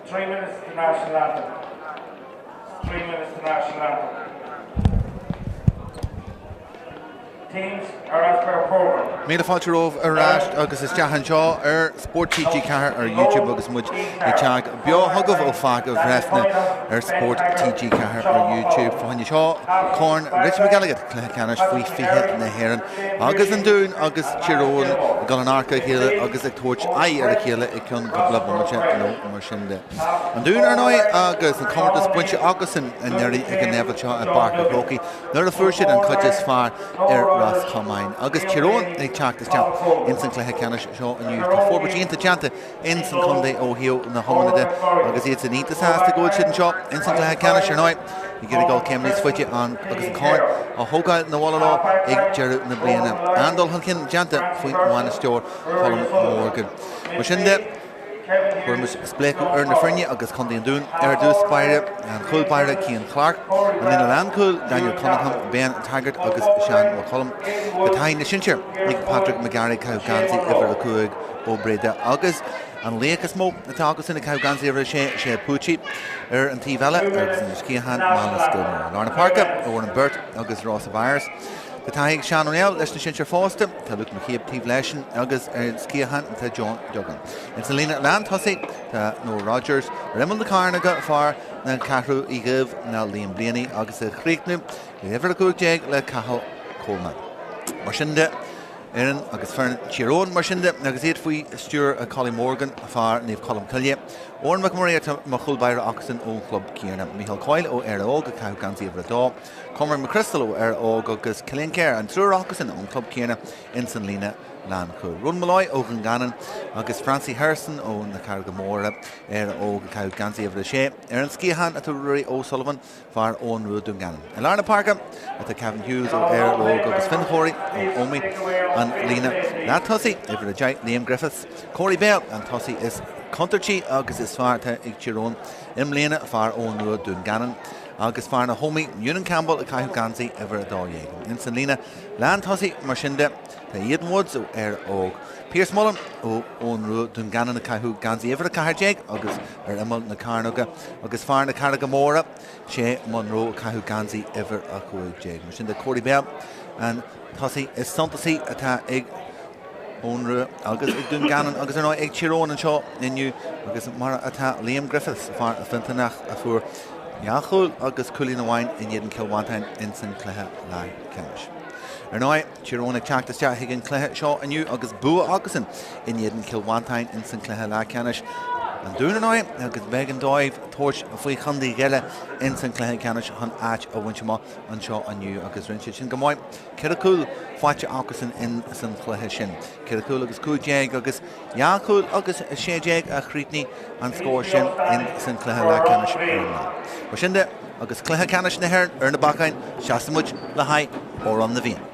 3 minutes to national anthem. 3 minutes to national anthem. Teams are as per programme. Míle fáilte rómh arráist agus is teachan seo Spórt TG Cahar ar YouTube agus muid I teag Beo thugah ó fag a Breffni Spórt TG Cahar ar YouTube fáinne seo Corn Richie McElligott Ceannais faoi fiche na hÉireann agus an dún agus tíróin gan an arca chéile agus ag tuairt ar a chéile ag chun gobla bumate nó mar sin de. An dún ar nói agus an Commentator buinte agus in neirí ag an nebhaill seo a barca rócaí nuair a fuair siad an chuid fearr Ras Cabhán agus tíróin ag teach is teach in san Cluiche Ceannais seo aniu tá fórbairt teanta in san chundé ó hiú na homanide agus iad san ítas háasta ggóil siad an seo in san Cluiche Ceannais ar nói I gur gáil céimlís foiite an agus an cáin a thógáil na bhla lá ag dearú na bliana andal han cin teanta faoin bhána steoir Colm Morgan mar sin de Burmus splécu ar na frine agus chundé an dún ar dús baire an chuil baire Cian Clark an in an cúil Daniel Conall Ben Taggart agus Sean McCollum go taithne sinseir ag Patrick McGarry Cabhán iwwer a cuaig ó Breda agus an léchas mó atá agus ina Cabhán iwwer sé Pucci ar an tíhheile agus an Ceannais Mánas go Lorna Parka ó an Burt agus Ross Byers the taig Sean O'Neill leis na sinseir fásta tá Luke McCabe tíh leisin agus ar Ceannais tá John Duggan. In sa lína land thosaí tá nó Rogers Rimmel na Carnaga far na carú I gibh na Liam Blianaí agus a chríicnú iwwer a cúig le Cathal Coleman. Mar sin de Éireann agus fearn tíróin mar sin de agus iad faoi stúr a Colin Morgan a far níomh Colm Cillié Oran McMurray má chulbaire agus an ón club Ciarna Michael Coyle ó ar óg a Cabhán iwwer a dá Conor McChrystal ó ar óg agus Cillian Kerr an trúr agus an ón club Ciarna in san lína Lan Cúr. Rún Malloy ó Gangan agus Francie Harrison ó na Carga Móra ar óg a Cabhán iwwer a sé ar an Ceannais a Rory O'Sullivan far ón Rúd Dungannon. In Larna Parka at Kevin Hughes ó ar óg agus Finn Hory ó Omi an lína na thosaí iwwer a Jake Liam Griffiths Corey Bale an thosaí is Contarchi agus is fearrta ag tíróin im léana far ón Rúd Dungannon agus far na homie Ewan Campbell a Cabhán iwwer a dá dhéag. In san lína land thosaí mar sin de tá Aidan Woods ó ar óg Pierce Mullen ó ón Rúd Dungannon a Cabhán iwwer a caithdéag agus ar imil na Carnaga agus far na Carnaga Móra sé Monroe a Cabhán iwwer a chuaigéag. Mar sin de Corey Bell an thosaí is santasaí atá ag Onru agus ag Dungannon agus ar ag tíróin an seo inniu agus mar atá Liam Griffiths far a fintanach a fuair Iachúil agus Culí na Bhain in Éireann Kilwantain in san Cluiche Lá Ceannais. Ar nói tíróin ag teach is teach ag an Cluiche seo aniu agus bua agasan in Éireann Kilwantain in san Cluiche Lá Ceannais. An dún nói agus beag an dóibh tuairt a faoi chundaí geile in san Cluiche Ceannais chun áit a bhainte má an seo aniu agus rinse sin go mbeidh cead a cúil fáilte agasan in san Cluiche sin. Cead a cúil agus cúideag agus Iachúil agus séideag a chríitní an scóir sin in san Cluiche Lá Ceannais ar mar sin de agus Cluiche Ceannais na hÉireann ar na Bacáin seasamúid le haidh ó an na bhíon.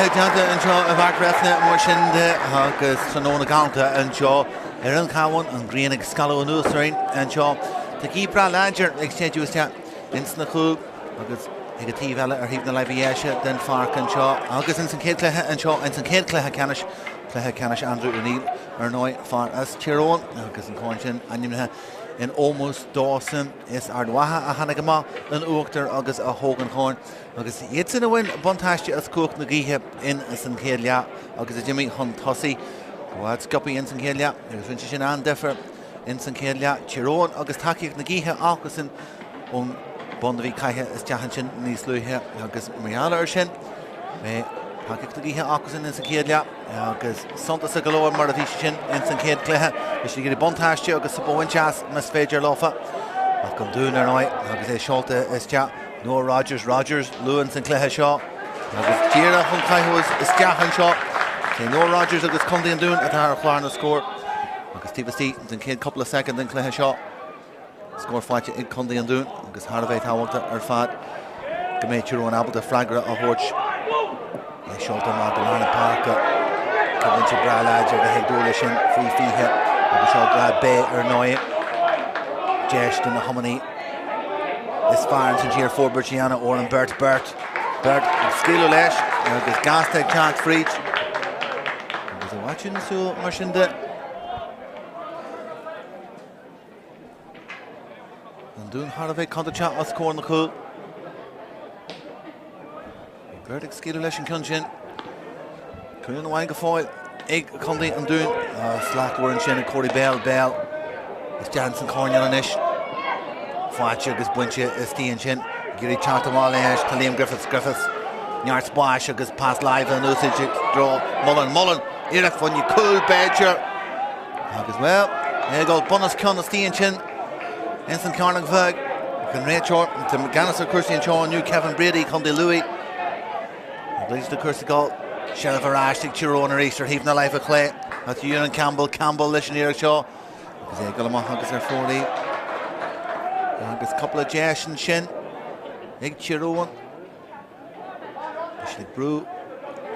Deanta an seo a bhar Breffni mar sin de agus sanóna gánta an seo ar an Cavan an Grian ag scalú an úsrain an seo tá gíbra láidir ag séú isteach ins na chúg agus ag a tíbheile ar híomh na leibhéise den farc an seo agus in san céad cluiche an seo in san céad cluiche Ceannais Cluiche Ceannais Andrew O'Neill Noi far as Tír Eoghain agus an Conall Animne in almost Dawson is Ardwaha a Hanagama an Uachtar agus a Hogan Horn agus it's in a win Bontashi as Cook Nagihe in San Kelia agus a Jimmy Hunt Tossi what's Guppy in San Kelia there's Richie and Deffer in San Kelia Tír Eoghain agus Taki Nagihe Augusin on Bondavi Kaihe is Jahanchin Nisluhe agus Mariala Urshin Hakik Nagihe Augusin in San Kelia agus Santa Sagaloa Maravishin in San Kelia Cluiche is she get a Bontashi agus Saboin Chas Miss Fager Lofa I've come doing there now agus a Sholta is Jack Noah Rogers Lewin San Cluiche Shaw agus Tír Eoghain is Jahan Shaw Noah Rogers agus Condy and Doon at our Clarna score agus Steve Stevens and Kid couple of seconds in Cluiche Shaw score fight in Condy and Doon agus Harvey Hawalta Fad Gamay Tír Eoghain able to flagra a horch Sholta Martin Parker Vinci Bralad of the Hegdulishin free fee hit agus GAA Beo Noi Jesh in the Hominy is firing to Gier for Bertiana or and Bert Skill Lesh agus Gasteg chance for each was watching so Marshinda and doing Harvey counter chat was scoring the cool Bert Skill Lesh and Kunchin Kunin Wang foil Egg Condy and doing slack were in Shin and Corey Bell is Jansen Cornell and Ish Fwatch agus Bunche is Stian Shin Giri Chantamal Ash Liam Griffiths Nyart Splash agus pass live and usage draw Mullen Irif when you cool badger agus well there you go bonus con Stian Shin Ensign Carnagvag can rate short to McGannis or Kirsty and Sean New Kevin Brady Condy Louis leads the Kirsty goal Sheriff Arashtic Tír Eoghain or Easter heaving the life of Clay that's Ewan Campbell listen here Shaw because they got him agus their 40 agus couple of Jash and Shin Ig Tír Eoghain Ashlig Brew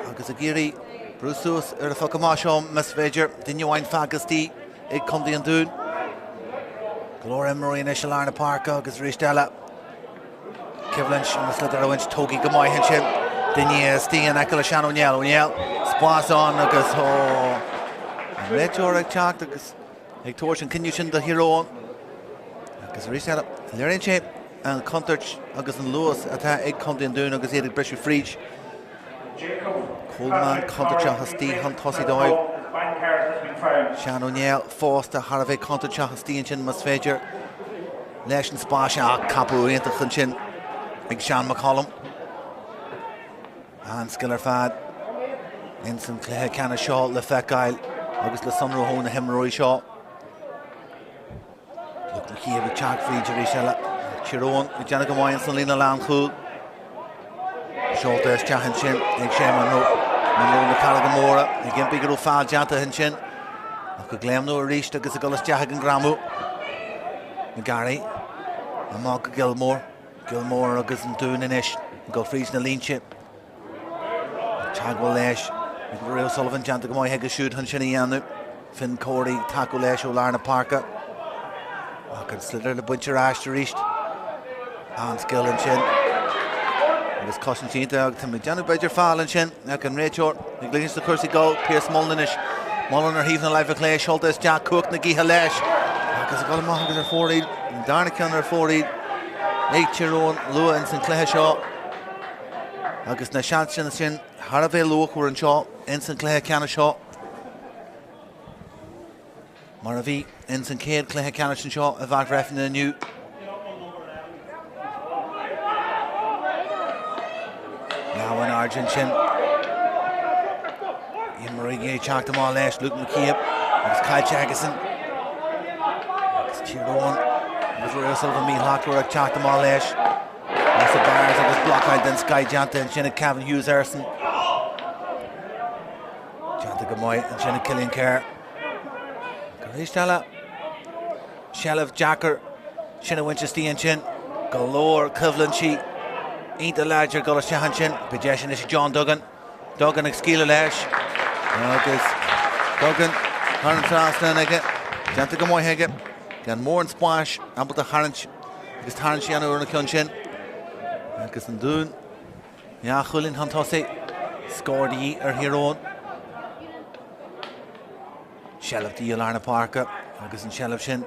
agus a Giri Bruce Lewis the Fuckamashom Miss Vager Dinny Wine Fagasti Ig Condy and Doon Gloria Marina Shalarna Park agus Rishtella Kivlinch and the Slither Winch Togi Gamoy Hinchin Dinny Stian Ekala Shan O'Neill Spas on agus Red Jorek Chalk agus Ig Torch and Kinyushin the hero agus Rishtella they're in shape and Conturch agus and Lewis at Ig Condy and Doon agus Eric Brishu Friege Coleman Conturch Hasti Hunt Hossi Doyle Shan O'Neill Foster Harvey Conturch Hasti and Chin Musfager Leshin Spasha Capu into Hunchin Ig Sean McCollum and Skiller Fad Ensign Cluiche Ceannais Shaw Lefecail agus le Sunro Hona Hemroy Shaw look like here with Jack Friege Rishella Tír Eoghain with Janet Gamoy and Selina Lancool Sholta is Jahan Shin Ig Sheman Manlo na Calagamora again bigger Fad Janta Hinchin look a Glemno Rish agus a Gullis Jahagan Gramu Gary and Mark Gilmore agus and Doon and Ish go Friege na Leanship Chagwell Lesh Rio Sullivan Janta Gamoy Hega Shoot Hinchin Ianu Finn Corey Taco Lesh O'Larna Parker Can slither the butcher ash to reach and skill and chin. It was caution chin to Janet Badger fall and chin. Now can rate short. Negligence the Cursey goal. Pierce Mullinish. Mulliner heaving a life of Clay. Schultes Jack Cook Nagi Halesh. Because I got him on because they're 40. Darnican are 40. 8 Tír Eoghain. Lua and St. Clay Shaw. Agus na chance in the chin. Harvey Lua were in Shaw. St. Clay Ceannais Shaw. Maravi, Ensign Cade, Cluiche Ceannais and Shaw, Evad Breffni and New. Now in Argentine. Ian Marie chalked them all last. Luke McKeeb. It was Kyle Jaggerson. It's Tír Eoghain. It was Rio Sullivan, Meal Hockler, chalked them all last. That's the bars of this block out, then Sky Janta and Shinna Cavan Hughes Erson. Janta Gamoy and Shinna Killian Kerr. Rishtala, Shelev Jacker, Shinna Winchester and Chin, Galore, Kivlinchi, Ain't the Larger, Gullis Shahanchin, Bajeshin is John Duggan and Skila Lash, Duggan, Haran Trastan again, Janta Gamoy Hege, Gan Moore and Splash, Ample to Haranch, just Haranchiano or Kunchin, Agus and Doon, Yachulin Hantossi, scored the Tír Eoghain. Shelf the Alarna Parker, agus an Shelf sin.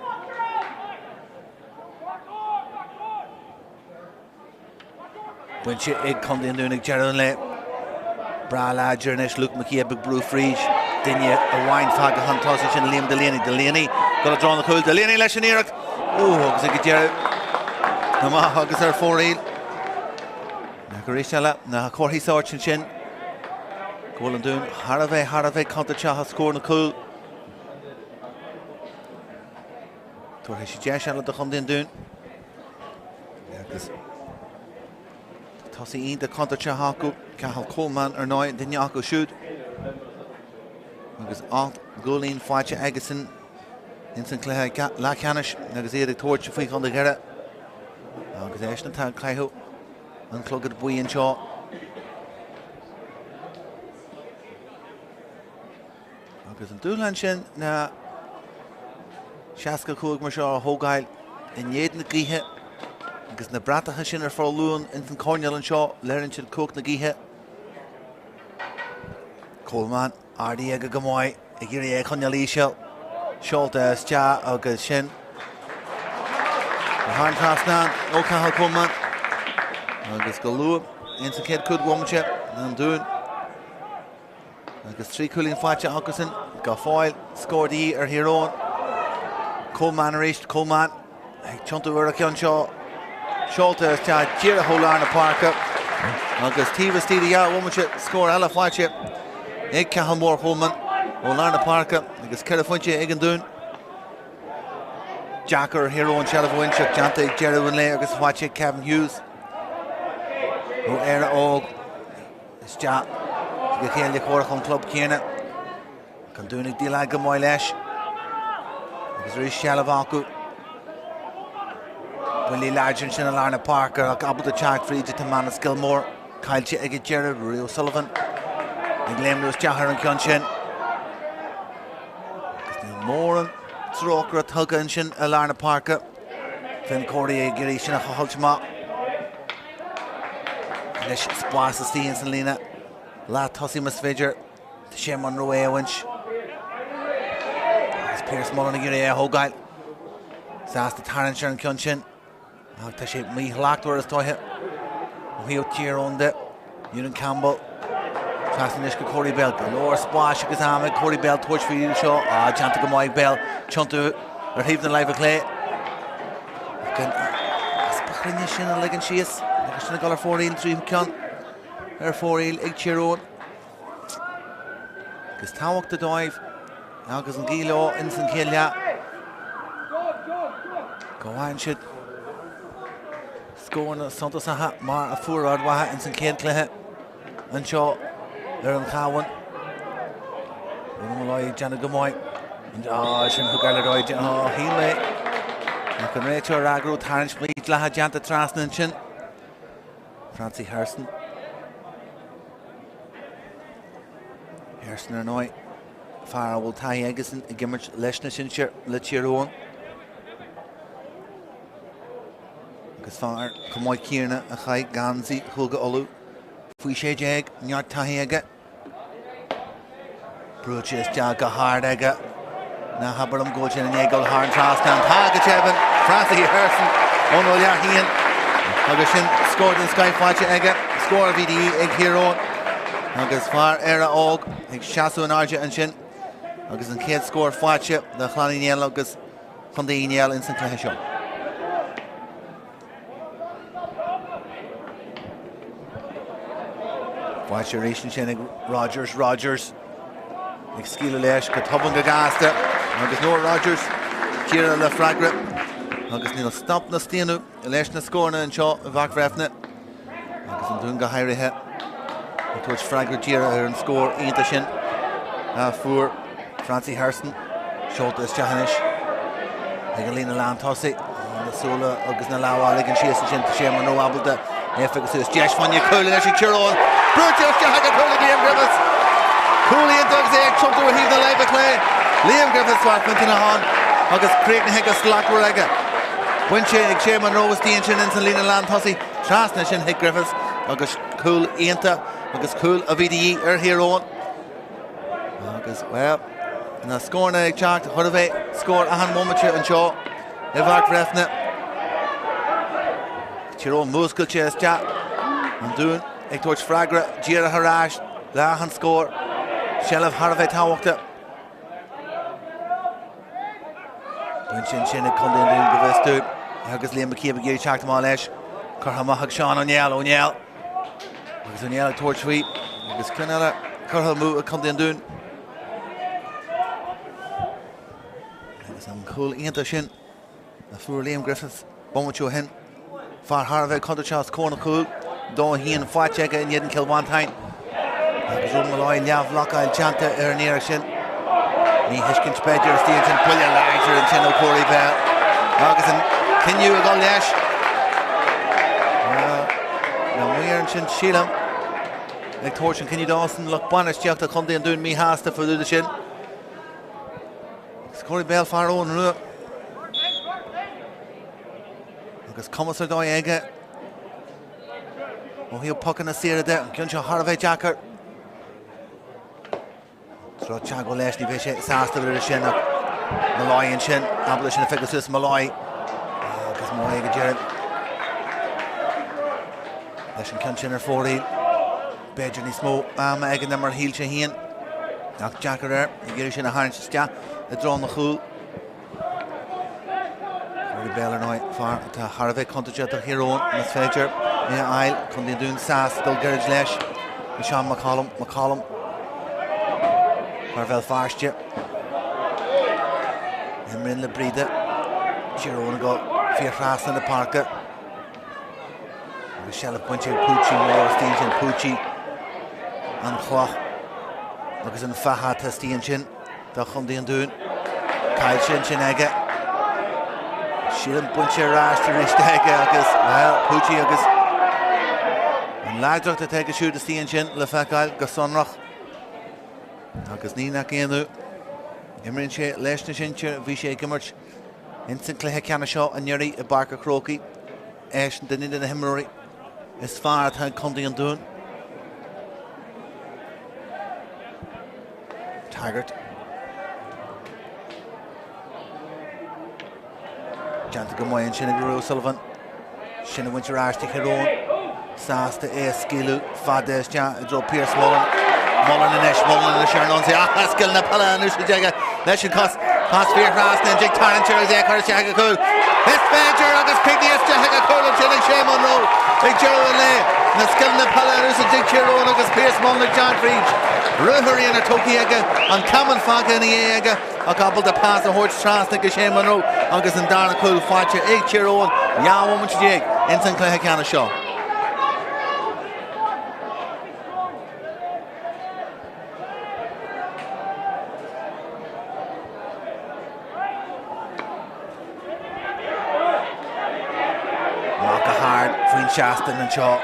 When she egg come in doing Gerald Le Brala Journeys look McKee big Brew Freeze Dinya a wine fag a hunt toss and Liam Delaney got a draw on the cool Delaney Leshanirak. Oh, because I get Gerald Nama Huggers are 4-8 Nakarishala Na Corey Sarchin Shin Golan Doon Harave Conta Chaha score on the cool Torhishi Jashala the Humdin Doon. Tossi in the Conta Chahaku Cahal Coleman or Noy Dinyako shoot. Because Alt Golin Facha Agason in Sinclair Lacanish Nagazia the torch if we on the Gerra. Because Ashton Tag Claiho unclogged Bui and Shaw. Because in Dulanshin na Shaska Kug Mashar Hogail in Yedin the Gihe. Because na Brata Hashin for Loon in Conall and Shaw, Lerin should cook the Gihe. Coleman, Ardiega Gamoy, Igiri Conall Shell, Sholta Sja, August Shin. The hand pass now, O'Cahal Coleman. August Galoo, into Kid Cook Womanship, and doing. August 3 cooling Facha Augusten, Gafoil, scored the or hero. Coleman reached Coleman, Chuntu Urakion Shaw. Sholta Sja, Jira Holarna Parker. August Tiva Stedia, Womanship, score Ella Facha. Egg Cahamore Coleman, Holarna Parker, August Califunche, Egandoon. Jacker, hero and Shelf Winchuk, Jante, Jerry Winley, August Facha, Cavan Hughes. Who era og is ja the Kelly Corcon Club Kiena can do it like a Moilesh because there is Shalavaku Willie Largen Shinalana Parker a couple to chat for Egypt to Manas Gilmore Kyle Egget Jared Rio Sullivan and Glenn Lewis Jahar and Kyonchin Moran Stroker at Huggenshin Alana Parker Finn Corey Girishin Holchma Lish Spas the Steens and Lena La Tossi Musfidger Shem on Roe Winch Pierce Mullen Giri Hogail Sas the Tarrant and Kyonchin Tashi me locked where it's toy hit Wheel cheer on the Union Campbell Trasnishka Corey Bell Lower Splash Kazama Corey Bell torch for you show Jantagamoi Bell Chuntu or heaving the life of clay again Spachrinishin and Legan Shees She's got her 4-8 3 can her 4-8 egg cheer because Tawak the dive now goes in Gilo in St Killia go on should score on Santos Saha Mar a 4-rod Waha in St Killia and Shaw there in Cavan Malloy Janet Gamoy and Shin Hugaladoi Hile can reach her Agro Tarrant Fleet Laha Janta Trasnan Chin Francie Harrison or Noy Farah will tie Eggison Gimmich Leshnishin Lechiron because Far Kamoy Kierna Achai Ganzi Hulga Olu Fuishe Jeg Nyat Tahiega Bruches Jaga Hardega Na Habaram Gochin and Eagle Harn Trastan Tagachevan Francie Harrison Ono Yahian Augustin scored in Sky Facha Ega, score VDE Egg Hero. August Far Era Og, Egg Shasu and Arja and Shin. August and Kate score Facha, the Chlani Niel August Fundi Niel in St Clair Show. Facha Ration Shin Rogers. Egg Skila Lesh, Katubunga Gasta. August Noah Rogers, Kira La Fragra. August Neil stop na Stenu, Eleshna scorna and Shaw Vak Breffni. August and Dunga Hyri hit. Touch Fragger Gira and score Intashin. For Francie Harrison. Short is Ceannais. Egalina Lantossi. The Sola August Nalawa Ligan Shees and Shema no Abelda. Efficacy is Jash Fanya Cooley and Chiron. Brutus Jahaga Cooley Liam Griffiths. Cooley and Doug's egg chump to heave the life of clay. Liam Griffiths for Quintin August Craig Hega Slack Warega. Winche ag sé man Rose Dean Shin in Lena Lantossi Trasna Shin Hick Griffiths August Cool Ainta August Cool a VDE Hero August well Na scorna ag teacht chuirbh scór a han momente an seo I bhart Breffni. Tírón múscailte is teach an dún ag tuairt freagra díra harás le an scór Shellah Harvey táhachta. Dún sin ag chun dún go bhfuil agus Liam McKeeb géirí teacht má leis chu hamachach Sean O'Neill agus O'Neill ag tuairt faoi agus Conall chutha mú a chun dún. Agus an cool ionta sin a fuair Liam Griffith bomatú hen far Harvey Conall corner cool dó híon fáteige in jeden Kilwantain agus rúm Malloy leamh lachail teanta an éire sin ní hiscin spéidir stíonn puile láidir an sin ó Corey Bell agus an cinniú a gáil leis na muir an sin sílam ag tuairt an cinniú Dawson lech banisteach a chun dún mí háasta fuú sin agus Corey Bell far ón rua agus Commissar dó aige ó hío pucan na sira de cion seo Harvey Jacker Tro teag ó leis ní bheith sé sásta bhfuir sin Malloy an sin abla sin a figus Malloy agus má aige Jared leis an cion sin ar fóraí beidir ní smó ama aige na mar híl sé híon ach Jacker I ggéir sin a haint stea a drón na chúl Beller nói far tá Harvey contact a Hirón nas féidir ní ail chun dún sás dul garage leis i Sean McCollum mar bhfuil farste imrinn le bríde Girón go fíorchás na parca agus Shellah pointe Pucci mór stíon Pucci an chloch agus an faha tá stíon sin dá chun dún cail sin aige Sílim bunche ráiste risteige agus Pucci agus an láideach a teige siúd a stíon sin le feicáil go sonrach agus ní nach céanú imrinn sé leis na sintir bhí sé gimmart insan cluiche ceanna seo an neirí I barca crócaí éis den iad na himróí is fearr tá chundaí an dún Taggart Janta go maion sin go Sullivan sin a bhaint ráiste Hirón sásta scílú fada is teach I dro Pierce Mullen in Sharnon sé skill na pala an ús deige leis an cos fíorchás na Jig Tarrantir is chuir teaga cool is féidir agus pigní is teaga cool an sin ag sé Monroe ag Joe le na skill na pala an ús Jig Tarrantir agus Pierce Mullen John Freach ruthúirí an a tóí aige an Cavan faga in aige a couple de pass a horse trans na go sé Monroe agus an darna cool fáte ag Tarrantir jaamhaint Jig insan cluiche ceanna seo Shaston and Shaw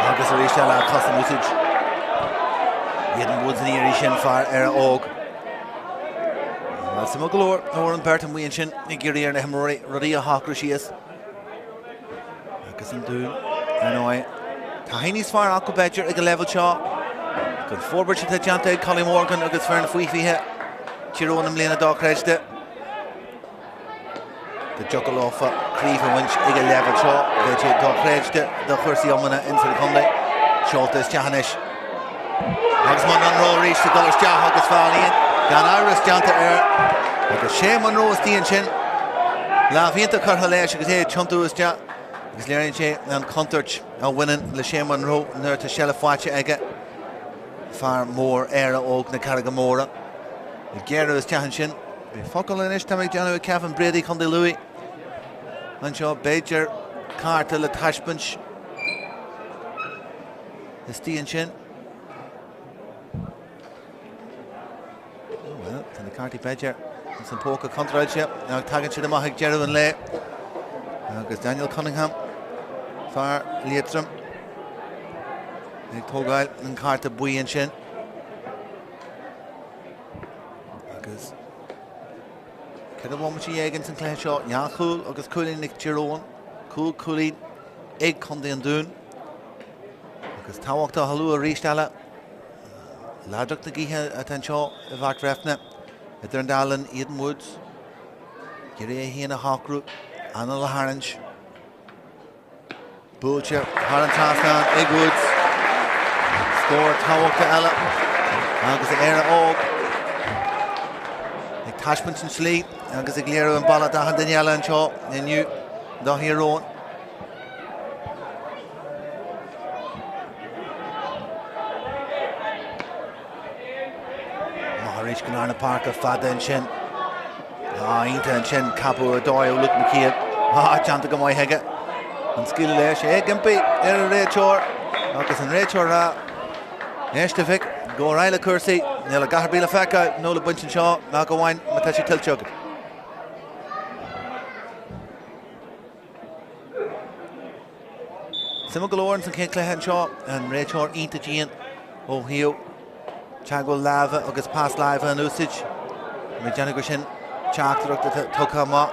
agus a rééis le custom usage Jeden woods in éirí sin far óg Sam glór ó an Bertan Wíon sin I ggéirí ar na himróí rudaí a hácra síos agus an dún ar nói Tá haoníos far acu beidir ag go level seo gon forbert sin teanta ag Colin Morgan agus fear na faoifithe Tírón am léana dá creiste the juggle off Cleveland winch ag a level seo beidir dá creiste do chuirsaí amana in sa chundaí seolta is Ceannais agus man an ró ríis go is deach agus fáilíonn gan áras deanta agus sé man ró is tíon sin lábhíonnta chutha leis agus é tiontú is deach agus léironn sé an contairt a winnin le sé man ró nuir tá Shellah fáte aige far mór a óg na carga móra I ggéireadh is teachan sin be focail in is tamid deanú Cavan Brady chun de Louis an seo beidir carta le taispint is tíon sin well tan na cartaí beidir san póca contrailte ag tagann sin amach ag Gerald an le agus Daniel Cunningham far Leitrim ag tógáil an carta buíonn sin agus Cad bhhaid sé dhéigeann san cléith seo neachúil agus coolín ag Tírón coolín ag chundaí an dún agus táhachtá halú a ríist eile Ladroch the Giha at Anshaw, Vart Breffni, at Dundallen, Eden Woods, GAA Beo Hawkroot, Anna Laharange, Butcher, Haran Tasman, Egg Woods, Spórt, Hawk to Ella, Agus Tír Eoghain, Tashmint and Sleep, Agus Glero and Balla Dahan Daniela and Shaw, and you, the hero. Reach Conall Parker, Fada and Shin. Inta and Shin, Capu, Doyle, look McKeon. Chanta Gamoy Hega. And skill Lesh, Gimpy, Rachor. Agus and Rachor, Eshtevik, go Ryla Kersey, Nella Gaharbila Faka, Nola Bunch and Shaw, Naga Wine, Matashi Tilchug. Simon Lawrence and Kate Clehan Shaw, and Rachor, Inta Jean, O'Heo. Chagwell Lava, Agus Pass Lava and Usage. Mijana Gushin, Tráchtaire to Tukama.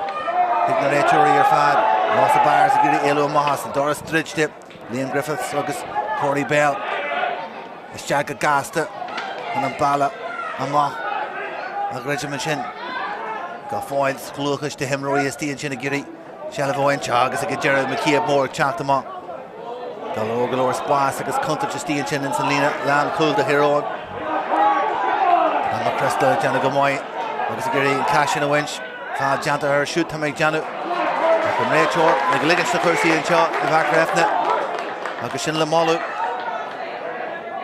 Ignorator Rear Fad. Lost the bars, Giri Elo Mahas, and Doris Stridged it. Liam Griffiths, Agus Corey Bell. It's Jaga Gasta. And Bala. Amah. Agregiman Shin. Got foils, Cluiche to him, Roy Esti and Shinagiri. Shalavoy and Chagas, a Gerald McKeon Moore, Chaktama. Galore Spas, Agus Kunter Justi and Shin and Selena. Lam Cool the hero. Crystal, Jana Gamoy, Agus Giri, Cash in a winch, Fad Janta her shoot to make Janu. From Rachor, McElligott to Kersey and shot, the back Breffni, Agus Shin Lamolu.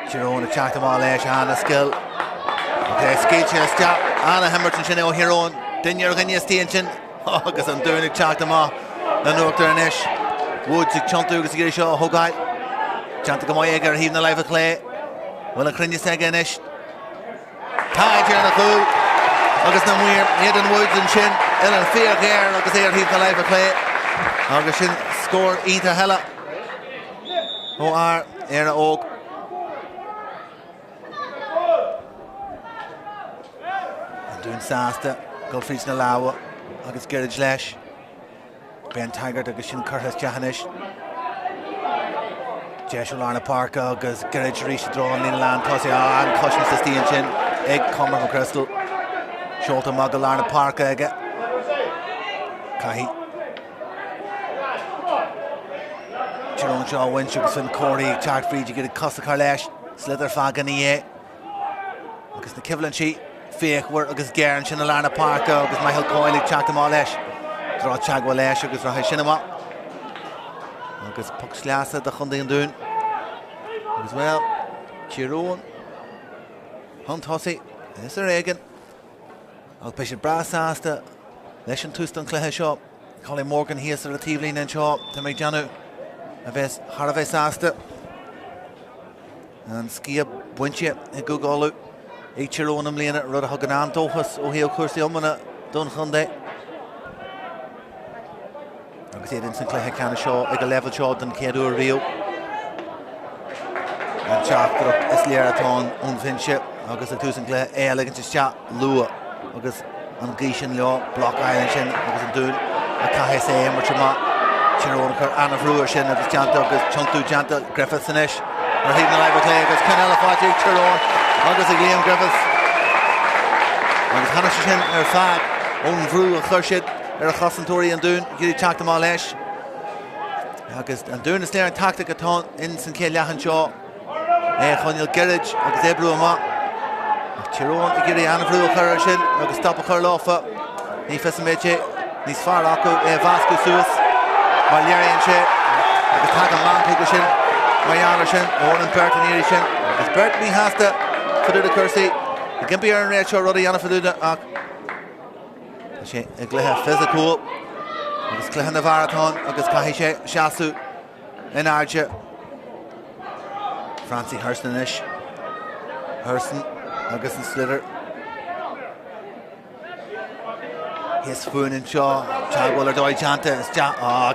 Jerome attacked them all, Anna skill. Okay, skill chin stop, Anna Hammerton Shin O'Heron, Dinner Ganyesti and Shin, Agus and doing it, attacked them all. Then look there, Nish, Woods, Chuntu, Agus Giri Shaw, Hogai, Janta Gamoy, Eger, heaving the life of clay. Well, a Crinus again, Nish. Tied here in the pool. Agus na Muir, Eden Woods and Shin. Ellen Fear here, Agus here he's the life of play. Agus Shin score Ita Hella. O.R. Tír Eoghain. And doing Sasta. Goldfried's na Lawa. Agus Gerridge Lesh. Ben Taggart, Agus Shin Curtis Ceannais. Jeshua Lorna Park, Agus Gerridge Richie drawing Lina Land Tossi. And Cushion's the Steen Shin. Egg Comer from Crystal. Sholta Magalarna Park Egg. Kahi. Jerome Shaw Winship, Finn Corey, Chart Free, you get a Costa Carlesh, Slither Fagani. Because the Kivlin sheet, Fake work, Agus Garen, Shinalarna Park, Agus Michael Coyle, Chakamalesh, Draw Chagwalesh, Agus Rahi Shinama. Agus Puxlasa, the Hundi and Dune. As well, Chiron. Hunt Hossi, there's a Reagan. I'll push it brass asta. Leshan Tuston Cluiche shop. Colin Morgan here, Sir Tivlin and shop to make Janu. Aves Haraves asta. And Skia Bunchia, a Gugolu. Chironum Lena, Rodhagan Dohus, O'Heo Cursi Umana, Dun Hunde. I see it in St. Cluiche can show, like a level shot and Kedu Rio. And Tráchtaire is Learaton, Unfinship. Agus a Tusen Cluiche, elegant to shot, Lua. Agus an Gishin Law, Block Island Shin, Agus a Dun, a Kahese, Murchama, Chiron, Anna Fruer Shin, Agus Janta, Agus Chuntu Janta, Griffiths and Ish. They're hitting the live of Clay, Agus Conall Fati, Chiron, Agus a Liam Griffiths. Agus Hannah Shin, Fad, Fru, a Khurshid, a Khossantori and Dun, Giri Chakta Malesh. Agus and Dun is there in tactic at home in St. Cian Shaw. Conall Gerridge, Agus Ebruama. Chiron, Igiri, Anna Fru, Khurshid, Agus Stop a Khurlofa. Nifesameche, Nis Farako, Vasco Suis, Malyarian She, Agus Tagan Mantugashin, Mayanishin, Owen Burton Irishin, Agus Breffni has to Faduda Kersey, the Gimpy Aaron Rachel, Roddy Anna Faduda. She, a Gliha Physical, Agus Clihan the Varathon, Agus Kahishe, Shasu, Enarja, Francie Hurston-ish, Hurston, Agus and Slither. His Foon and Shaw, Chagwaller Doi Janta,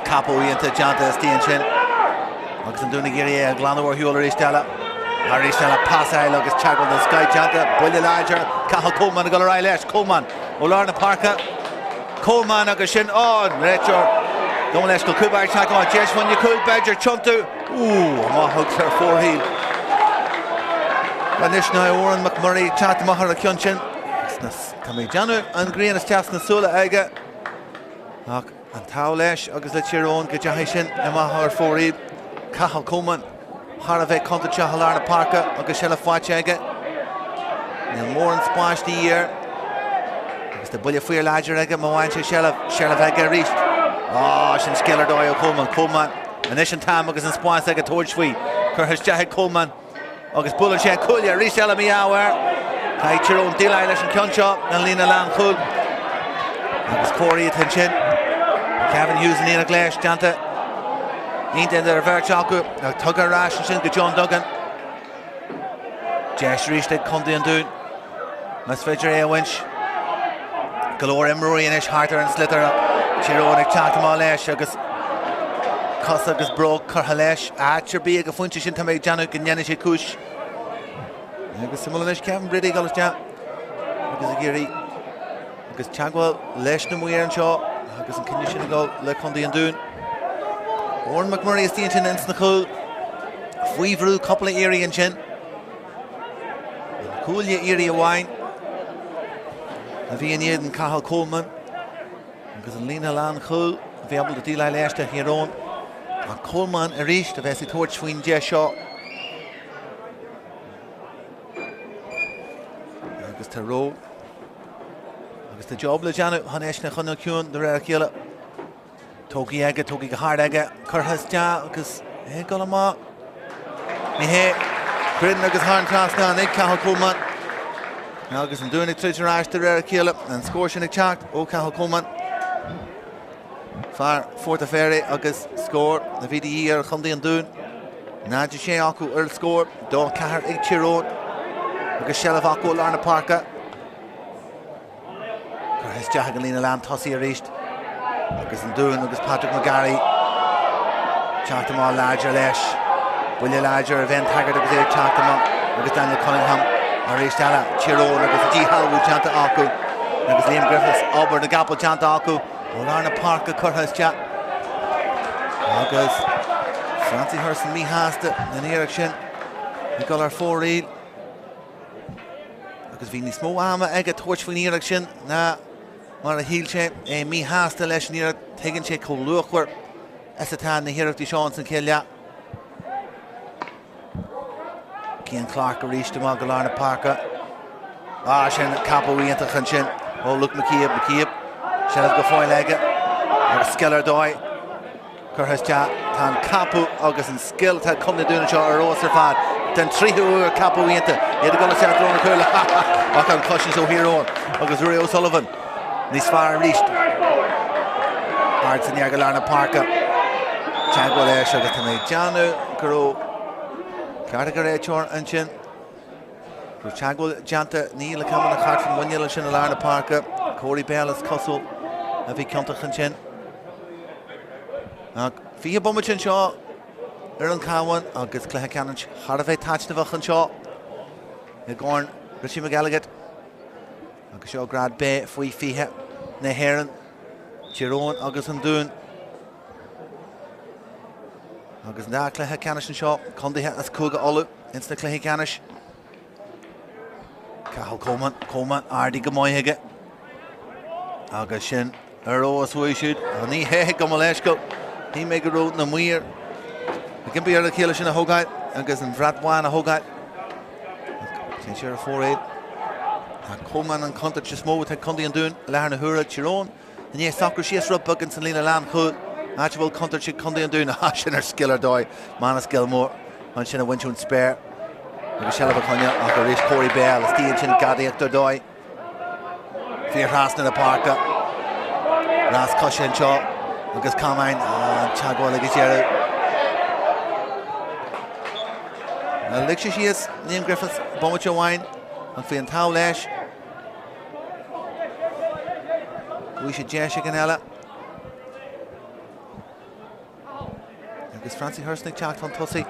Capo into Janta, Steen Shin. Agus and Dunagiri, Glanowar Hewler Ishtala. Harry Stella Passai, Agus Chagwell the Sky Janta, Bully Larger, Cahill Coleman, Galarai Lesh, Coleman, Olarna Parka, Coleman, Agus Shin, Rachel. Don't let go Kubai Chagwell, Jesh when you cool Badger, Chuntu. Ooh, Mahooks her foreheel. Nishna Warren McMurray chat mahar a Kyunchin. Tommy Janu and Green is Chasna Sula Ega. And Taulesh, August Lechiron, Gajahishin, Emma Har Fori, Cahal Coleman, Harave Conta Chahalarna Parker, August Shella Fachega. And Warren Splash the year. It's the Bully Fear Ladger Ega, Mawancha Shella Vega reached. Oh, Shin Skiller Doyle Coleman. And Ishan Tam, August and Splash Ega Torch Sweet. Kurhish Jahid Coleman. August Buller Shan Kulia, Rishella Miawer, Tai Chiron Dilai Lesh and Kyuncha, and Lena Lan Kul. August Corey attention. Cavan Hughes and Nina Glash, Janta. Ain't in the reverse Chaku, Tugger Rash and Shinka John Duggan. Jash Rishted Condi and Dune. Mas Fedger Winch. Galore Emery and Ish Harter and Slither. Chiron and Chatham Lesh, August. Agus broke Kurhalesh, Archer be a Funchish into make Januk and Yanish Kush. Agus Simulanish Kevin Brady Gullis Jam. Agus Agiri. Agus Chagwell, Leshnam Weir and Shaw. Agus and Condition go, Lecondi and Dune. Warren McMurray is the engine in Snakul. Weavru, couple of Erie and Chin. Coolia Erie Wine. Avian Yed and Cahal Coleman. Agus Lena Lan Kul. Available to Delay Lester here on. And Coleman reached the Vessi Torch Swing Jeshaw. August to row. August to job Lejanu, Haneshna Hunakun, the rare killer. Toki Ega, Toki Hard Ega, Kurhas Ja, August Hegolama. Mihe, Credin August Harn Trasna, Nick Cahal Coleman. August and doing it to Rash, the rare killer, and scoring a chart, O Cahal Coleman. Far fourth of Ferry, August score, the VDE or Condi and Dune. Naji Sheaku Earl score, Don Cahar Ichiron, August Shelavaku Larna Parker. His Jahagalina Lam Tossi reached. August and Dune, August Patrick McGarry. Chartama Larger Lesh. William Larger, Event Haggard, August Chartama, August Daniel Cunningham, Arish Dalla, Chiron, August G. Hallwood, Chanta Aku, August Liam Griffiths, Auburn, the Gapple, Chanta Aku. Larna Parker, Kurhas Chat. August Francie Hurson, me Hasta, and Eric Shin. We got our 4 read. August Vini Smo Ama, Ega Torch for Eric Shin. Na, Mara Heel Shape, me Hasta, Lesh near taking check who look where Esatan, the hero of the Shawns and Killia. Kian Clark reached the Larna Parker. Shin Capo, we enter Hanshin. Oh, look, McKeeb. Sheriff go foil leg it. Skeller Doy. Kurhas Chat. Tan Capu. August and Skill. Tad come to doing a shot or Roser Fad. Then 3 who Capu into. He had to go to Sheriff Drone Curl. Back on Cluiche so here on. August Uri O'Sullivan. This far reached. Hearts in Yagalana Parker. Chagwell there. Sugar to make Janu. Guru. Cardigan Chor and Chin. Chagwell Janta. Neil coming a card from 1 yellow Shin Alarna Parker. Corey Bell is Cussel. If he comes to Chinchin. Fia Bumachin Shaw. Earl Cavan. August Cluiche Cannon. Harvey Touch the Vachan Shaw. Gorn. Richie McElligott. August Shaw Grad Bay. Fui Fia. Neheran. Chiron. August and Dune. August Da Cluiche Cannon Shaw. Condi as Kuga Olu. Insta Cluiche Cannon. Cahal Coleman. Ardi Gamoyhege. August Shin. Earl as we should. And he Gamaleshko. He make a road in the Muir. It can be a killer in a Hogat. August and Vratwan a Hogat. Change your 4-8. Coleman and Conta Chismo with Condi and Dune. Larna Hura Chiron. And yes, Soccer Shees Rup Buckins and Lena Lam Hood. Archibald Conta Condi and Dune. Shinner Skiller Doy. Manus Gilmore. And Shinner Winchun Spare. Michelle Baconia. August Corey Bell. Steve Chin Gadi Hector Doy. Fear Hasna the Parker. Ras Cushion Shaw. August Cabhán and Chagwell Legisiero. Richie she is. Liam Griffiths. Bomacho Wine. And Fian Taulesh. Cluiche Jesha Ganella. August Francie Hurson Chak von Tussi.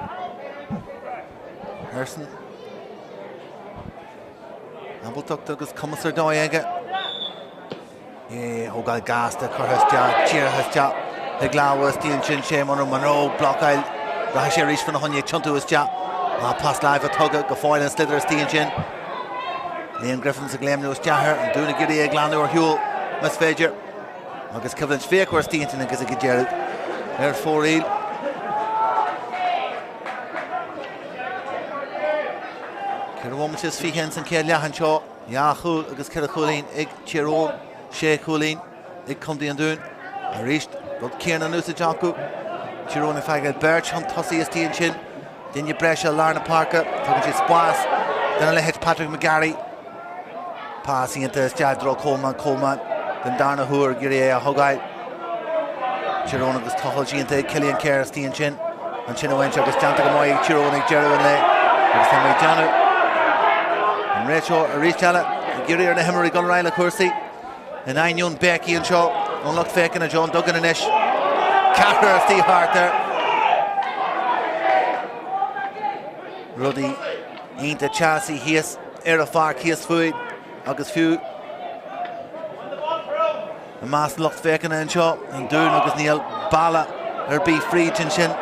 Hurson. Ambletuck August Commissar Doyega. Yeah, Hogal Gasta, Kurhas Ja, Chirhas Ja, Higlawa, Steel Chin Shame on Monroe, Block Isle, Rahashi Rish from the Hunya Chuntu is Ja, Pass live a tugga, go foil and slither stíon sin. Liam Griffin's a gleam nus Jahar and Dúna Giri a glan or Huel Miss Fager. Agus Cavan Sfeak or stíon sin agus a Gerald. There's 4-8. Woman's fi hens and Ceannais Lehan Shaw, Yahul, agus Kira Coolin, Ig Chiro, Shea Coolin, Ig Cundy and Dún, I reached, but Kieran Nusa Janku, Chiro and Faggot Birch, Hunt Tussie is Tian Chin, then you Brescia, Larna Parker, talking to Spas, then I hit Patrick McGarry, passing into Jadro Coleman, then Darna Hoor, Giria Hogai, Chiro and Tuchel into Killian Kerr, Tian Chin, and Chinowench, agus Jantagamoi, Chiro and Jerry and Lay, agus Henry Janu. Rachel Richie, Giri and the Hemmery Gun Ryla Cursi, and Ayun Becky and Shaw, unlocked fake and a John Duggan and Ish. Carter Steve Harter. Ruddy ain't a chassis, he is Erafark, he is food, August Few. The mass locked fake and Shaw, and Dune August Neil Bala, or B free Chin Chin.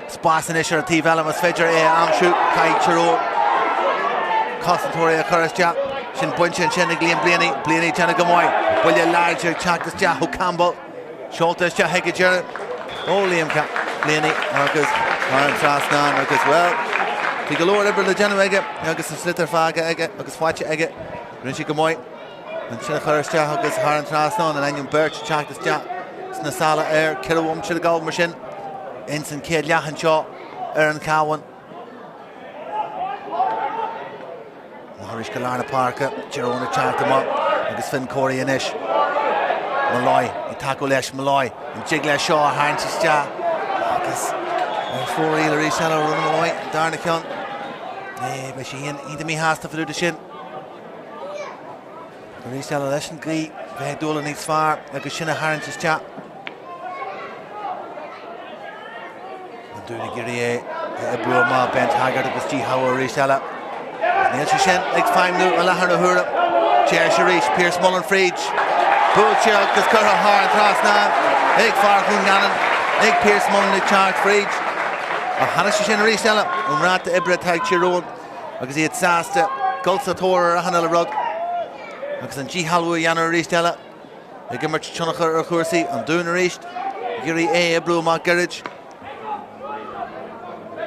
Spas and Ish or T Valamas Fedger, Amshu, Kai Chiro. Concentoria Currisja, Shin Bunchin, Shenigli and Blaney, Chanagamoy, William Larger, Chaktas Jahu Campbell, Schultes Jahega Jared, Liam Blaney, Marcus, Warren Trasnan, Marcus well. Take a lower liberal the Genowega, Marcus and Slither Faga Egget, Marcus Watch Egget, Richie Gamoy, and Shin Currisja, Marcus Warren Trasnan, and Anion Birch, Chaktas Jah, Snasala Air, Kilawum, Chilagol Machine, Ensign Ceannais Lehan Shaw, Aaron Cavan. Harish Galarna Parker, Jerona chant him up, agus Finn Corey and Ish. Malloy, Itako Lesh Malloy, and Jigla Shaw, Hansis Ja. Agus, 4-8 Rishala running away, Darnakion. But she ain't me has to do the shin. Rishala Lesh and Glee, Vegdola needs far, agus Shinna Hansis Ja. And Dúna Giri, Ebruma, Bent Haggard, agus G. Howard Rishala. Neil Shishen, like 5 minutes, Lahana Hura, Chair Sharish, Pierce Mullen Fridge, Bullchuk, the Curra Hard Trasna, Egg Farkun Gannon, Egg Pierce Mullen, the Charge Fridge, Hannah Shishen Rishella, Umrat the Ibra Tag Chiron, because he had Sasta, Gulsa Tora, Hanala Rug, because in G. Halway Yana Rishella, the Gimmer Chunaka or Kursi, and Duna Rish, Giri A. Blue Mark Garage,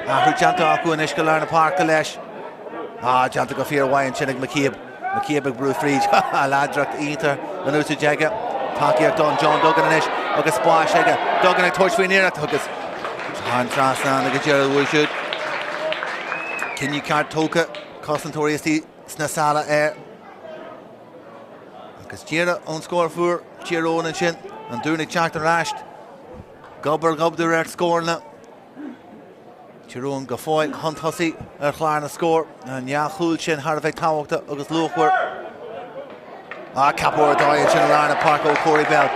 Hujanta Aku and Ishkalarna Park Kalesh. Janta go fear why and Chinnig McCabe Brew Fridge, Ladrak Eater, Anusa Jagga, Taki Don John Duggan and Ish, August Splash Egga, Duggan and Touch near at Huggus. Han Trasnan, the Gerald Woolshoot. Can you can't Toka, Concentoria Snasala Air. August Jira on score for Chiro and Chin, and Dúna Chacht and Rashed. Gubber the red score now. Tyrone Gafoil, Hunt Hussey, Klarna score, and Yahul Chin, Harvey Tawakta, August Luchwer. Capor Doyle, Chin Larna Park, Corey Bell,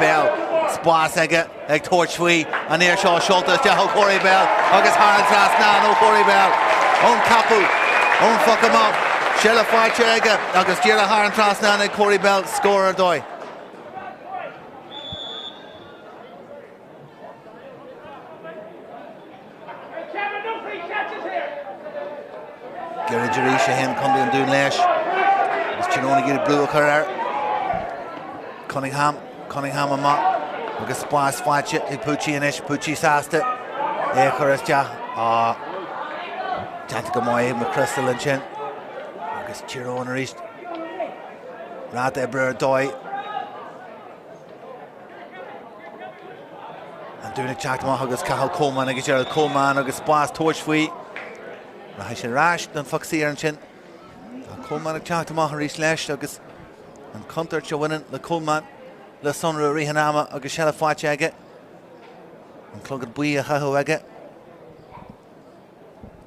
Spas Egget, Egg Torch Fee, and Earshaw Schultes, Jahul Corey Bell, August Harlan Trasnan, Corey Bell, Capu, fuck him up, Shella Fight Egget, August Jira Harlan Trasnan, and Corey Bell, scorer Doyle. Gary Jerisha him Cundy and Dún Lesh. It's Chinoni get a blue career. Cunningham and Mott. August Spas Fatch, Pucci and Ish, Pucci Sasta. Currisja. Jantagamoy, McChrystal and Chin. August Chiro and Rish. Rata Ebrer Doy. And Dúna Chacht August Cahill Coleman, August Gerald Coleman, August Spas Torch Fee. Rahishin Rash, then Foxy and Chin. Coleman Chacht Maharish Lesh, August and Cunter Chawinin, the Coleman, the Sunra Rihanama, August Shella Fatch Egget, and Clugged Bui a Haho Egget.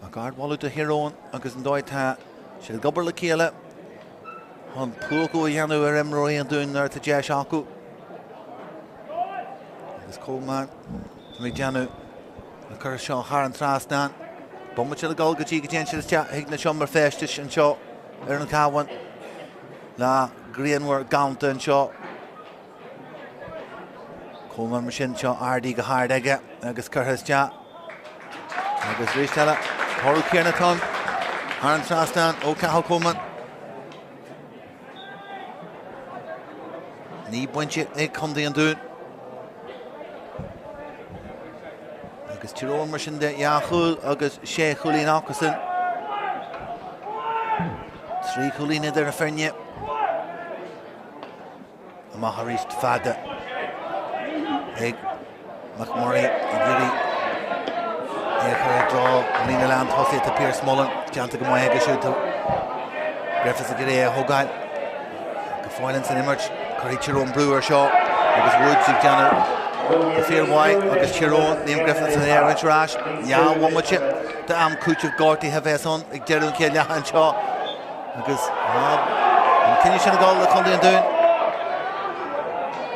A guard Wallu to Hero, August and Doita, Shell Gubber Lakila, on Puku Yanu Emroy and doing there to Jash Aku. This Coleman, Mijanu, the Kershaw Haran Trasnan. Much of the goal, Gachi Gajenshis Chat, Higna Shumber Festish and Shaw, Aaron Cavan, La Greenwork Gaunt and Shaw, Coleman Machine Shaw, RD Gahard Egga, August Curtis Chat, August Rishtella, Toru Kiernaton, Aaron Trastan, O'Cahill Coleman. Ní buinte ag chundaí an dún. Agus Tyrone mar sin de Iachúil agus sé Chulín Ácasan. Trí Chulín idir a feirne. Amach a ríist fada. Ag McMurray i ggéirí. Ag chuir drá lína lean thosaí a Pierce Mullen. Deanta go mai ag siúta. Breffni a ggéirí a Hogail. Go fáileann san imirt. Curry Tyrone Brewer seo. Agus Woods ag deanna. The fair white, agus Tyrone, Liam Griffiths in the air, Rich Rash. Yeah, one much it. The Cluiche of Gorty have us on. Ag Derun Ceannais seo. Agus, can you should have got the Conall and doing?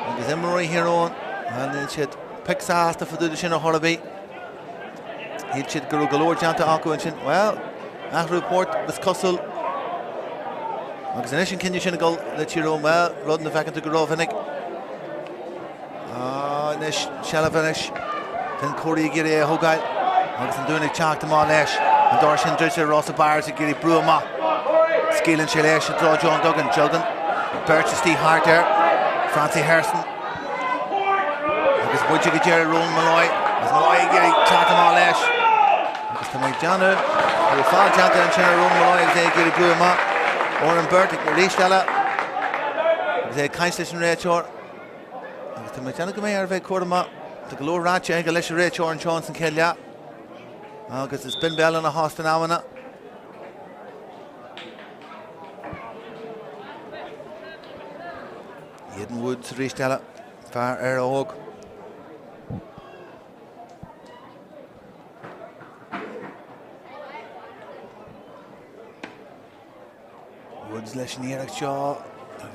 Agus Emery here on. And then she'd pick Sasta for the Shin of Horribee. He'd should go galore Janta Akku and Shin. Well, after report was Cussel. Agus an Ishin can you should have got the Tyrone well, running the back into Grovenik. Nish Shalafinish. Then Corey Giri Hogail. Agus an doing a chalk to Málesh. And Darshan Drisha Rossa Byers and Giri Bruma. Skeelan Shalesh and draw John Duggan. Jilden. Birch and Steve Hart there. Francie Harrison. Agus Wujig Jerry Rowan Malloy. As Malloy Giri chalk to Málesh. Agus to Mike Janu. Who fall Janta and Shannon Rowan Malloy as they Giri Bruma. Oren Burt and Giri Stella. As they Kainslish and Rachor. To my channel come here, Corma, the Galore Ratcha, and Galicia Rachor and Johnson Kelly. Because it's been bell on a host an hour. Eden Woods, Ristella, Far Air Oak. Woods, Leshin Eric Shaw.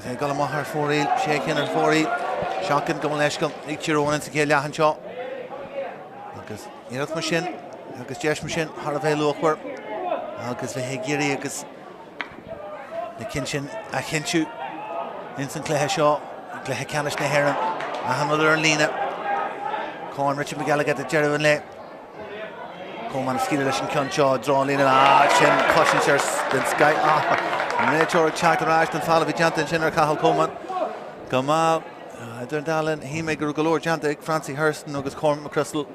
They got him on her 4-8, shaking her 4-8. Shocking go Leshcom, ag Tyrone and Ceannais and Shaw. Agus Iarach machine, agus Jesh machine, Harvey Lochwer. Agus the Hegiri, agus the Kinshin, a Hinshu, Vincent Cluiche Shaw, Cluiche Canis na Heron, another Lena. Con Richie McElligott the Jerry Van Lay. Coleman Skidalish and Conshaw, draw Lena, Chin, Caution Shares, then Sky. Nature Tráchtaire and Fall of Janta and Shinner Cahill Coleman. Come out. Dundalin, he made a galore Janta, Francie Hurston, August Cormac McChrystal,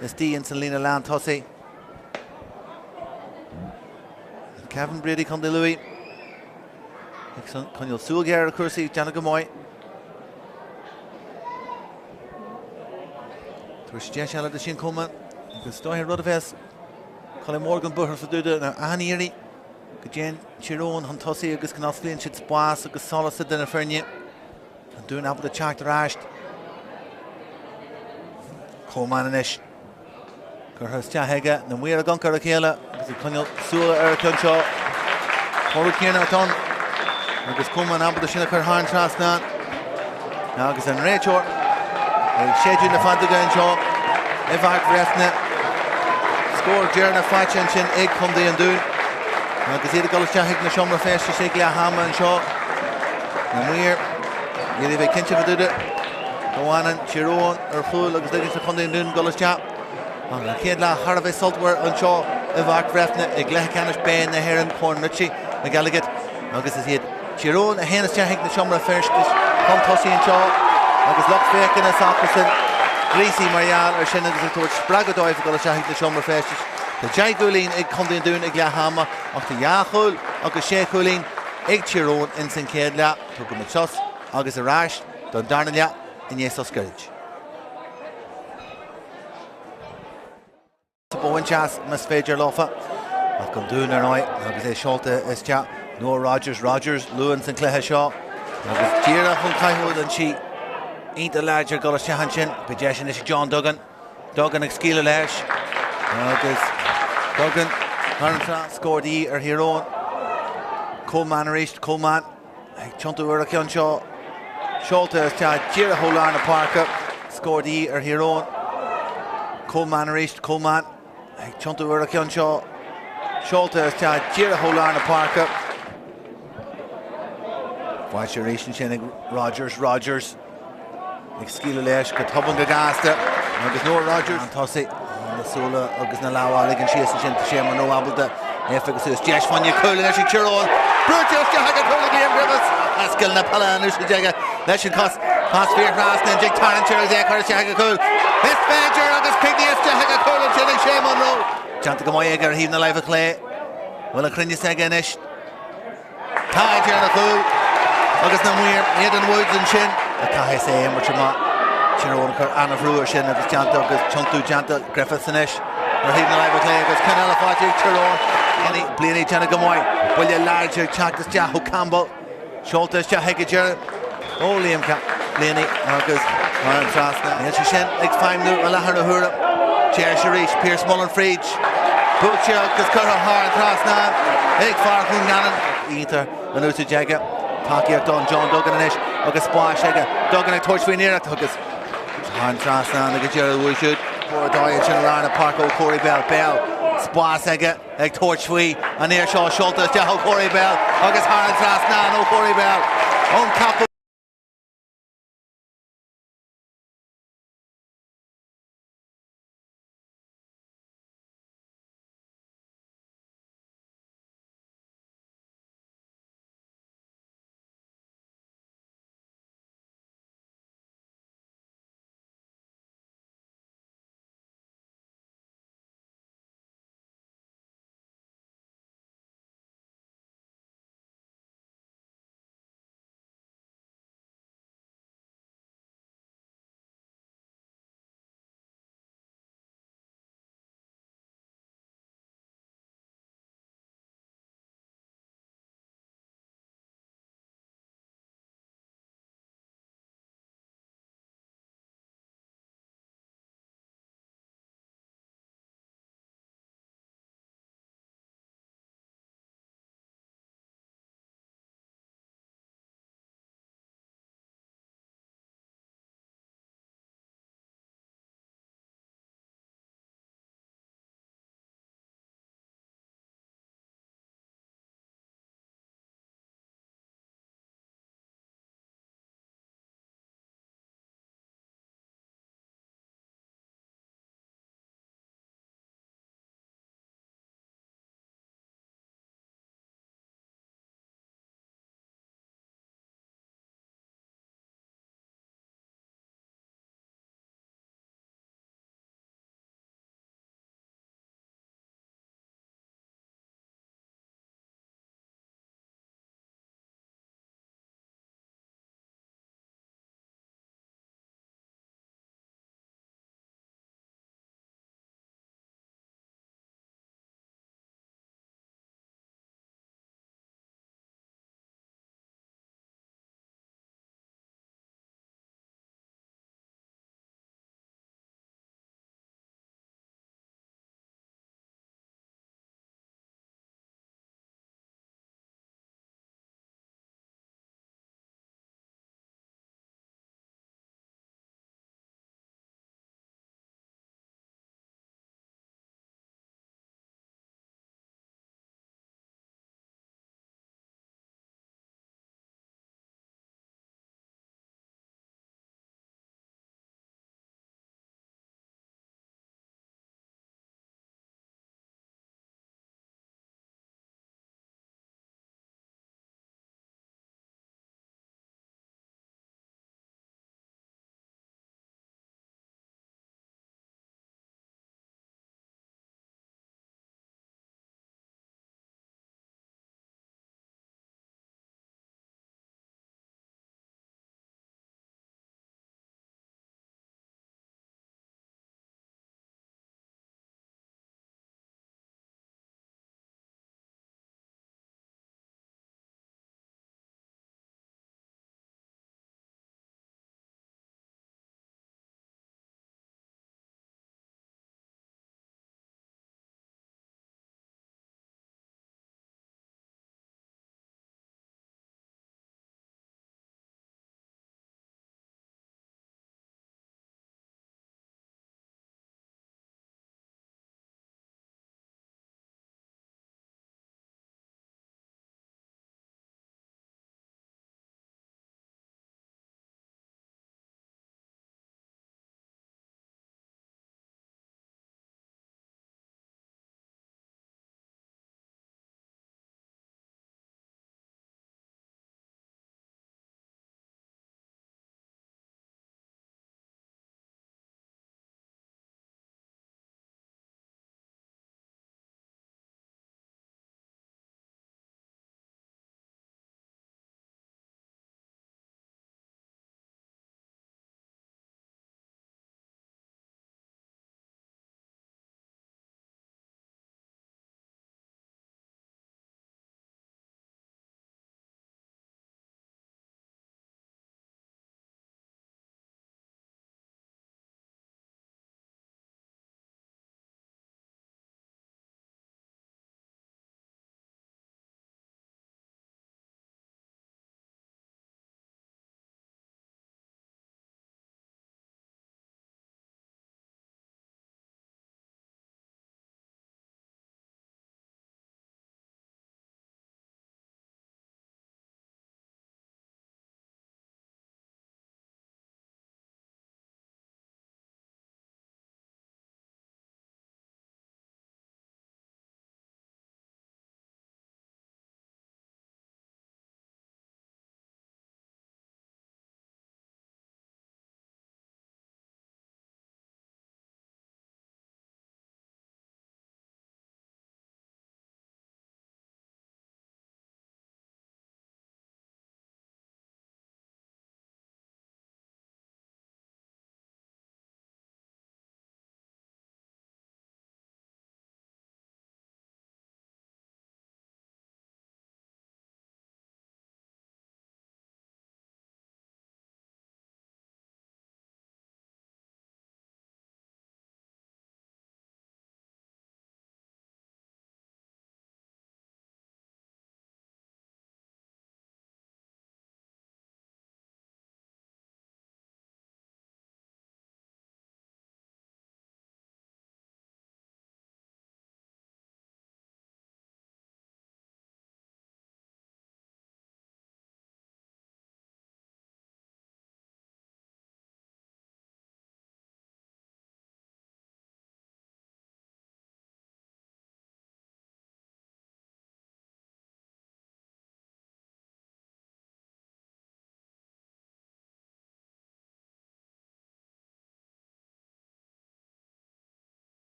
SD and Selena Land Tossy. Cavan Brady Conde Louis. Conall Sulger Cursi, Jana Gamoy. Trish Jeshalla the Shin Coleman. Because Stoy Rodaves. Colin Morgan Butter for Duda and Aniri. Jen Tyrone, Huntossi, August Canastley and Shits Boas, August Solis at Dinner Fernie. And doing up with the Tráchtaire. Coleman and Ish. Gurhas Jahega, and we're a gunker of Kayla, because the Conall Sula Ericonshaw. Toru Kiernaton. August Coleman up with the Shinnaker Harn Trasnan. Now, August and Rachor. Schedule the Fantagan Shaw. Evak Breffni. Score Jerna Fatchin Shin, Egg Cundy and Doon. Agus iad golas teach na siomra féiste sé le hama an seo. Na muir, iad bheith cinse fa duide. Gohanan, Tyrone, Chúil agus duigh sa chundaí an dún golas teach. An chéad le Harvey Saltwer an seo Evak Breffni ag Cluiche Canis Ben na Heron Corn Richie McElligott. Agus is iad Tyrone a héanas teach na siomra féiste chun tosaí an seo. Agus loch fécin a Sackerson. Greasy Marial sin agus an tuair spragadóibh golas teach na siomra féiste. The Jai Gulin ag Condy Dún ag Lehama, ach the Iachúil agus sé Gulin ag Tyrone in St. Ceannais, tuga Machos agus a Rash, don Darnagh in Yesos Courage. Bowen Chas, Miss Fager Lofa, ach come Dún ar noi, agus é Sholta is chat, Noah Rogers, Lewin St. Cluiche Shaw, agus Tír Eoghain and she ain't the larger golas tehanchin, Bejeshin is John Duggan ag Skeela Lesh, agus Duggan, Harntra scored E or Hero. Coleman reached Coleman. Chuntu Urakion Shaw. Sholta is Tír Eoghain Parker. Scored E or Hero. Coleman reached Coleman. Chuntu Urakion Shaw. Sholta is Tír Eoghain Parker. Watcheration Shinnig Rogers. Skeela Lesh, Katubun Gagasta. There's no Rogers. And Tossi. Sula agus na láháil an sias sin sé mar nó abalta éfagus ús deis fanne cool leis Tyrone Brutus de haga cool game Rivers ascail na palanús go deige leis an cos fear rásna an dig tarn Tyrone de chuir haga cool Best Badger agus Pigneas de haga cool an sin sé man nó Janta go mai agar híomh na leibh clé bhfuil an crinne sa ganis Táid ar na cool agus na muir iad an woods an sin a caithé sé mar tma Tyrone chur anna bhrúir sin agus Janta agus chontú Janta Griffiths inis ar híomh na leibh clé agus Conall fáilte Tyrone any blianaí tena go mai bhfuil láidir teachtas deathú Campbell Seoltas de heigeir ó Liam blianaí agus mar an trasna hé sé sin ag feimnú a lethar na thura Chair Sharish Pierce Mullen Fridge Búte agus chur an trasna ag farchún ganan ítar an úsa deige takeíocht don John Duggan inis agus spáis aige Duggan ag tuairt faoin éireacht agus an trasna agus deir bhúisiúd for dáid sin lána Park ó Corey Bell Spás aige ag tuairt faoi an éir seo Seoltas de Corey Bell agus an trasna ó Corey Bell ón cap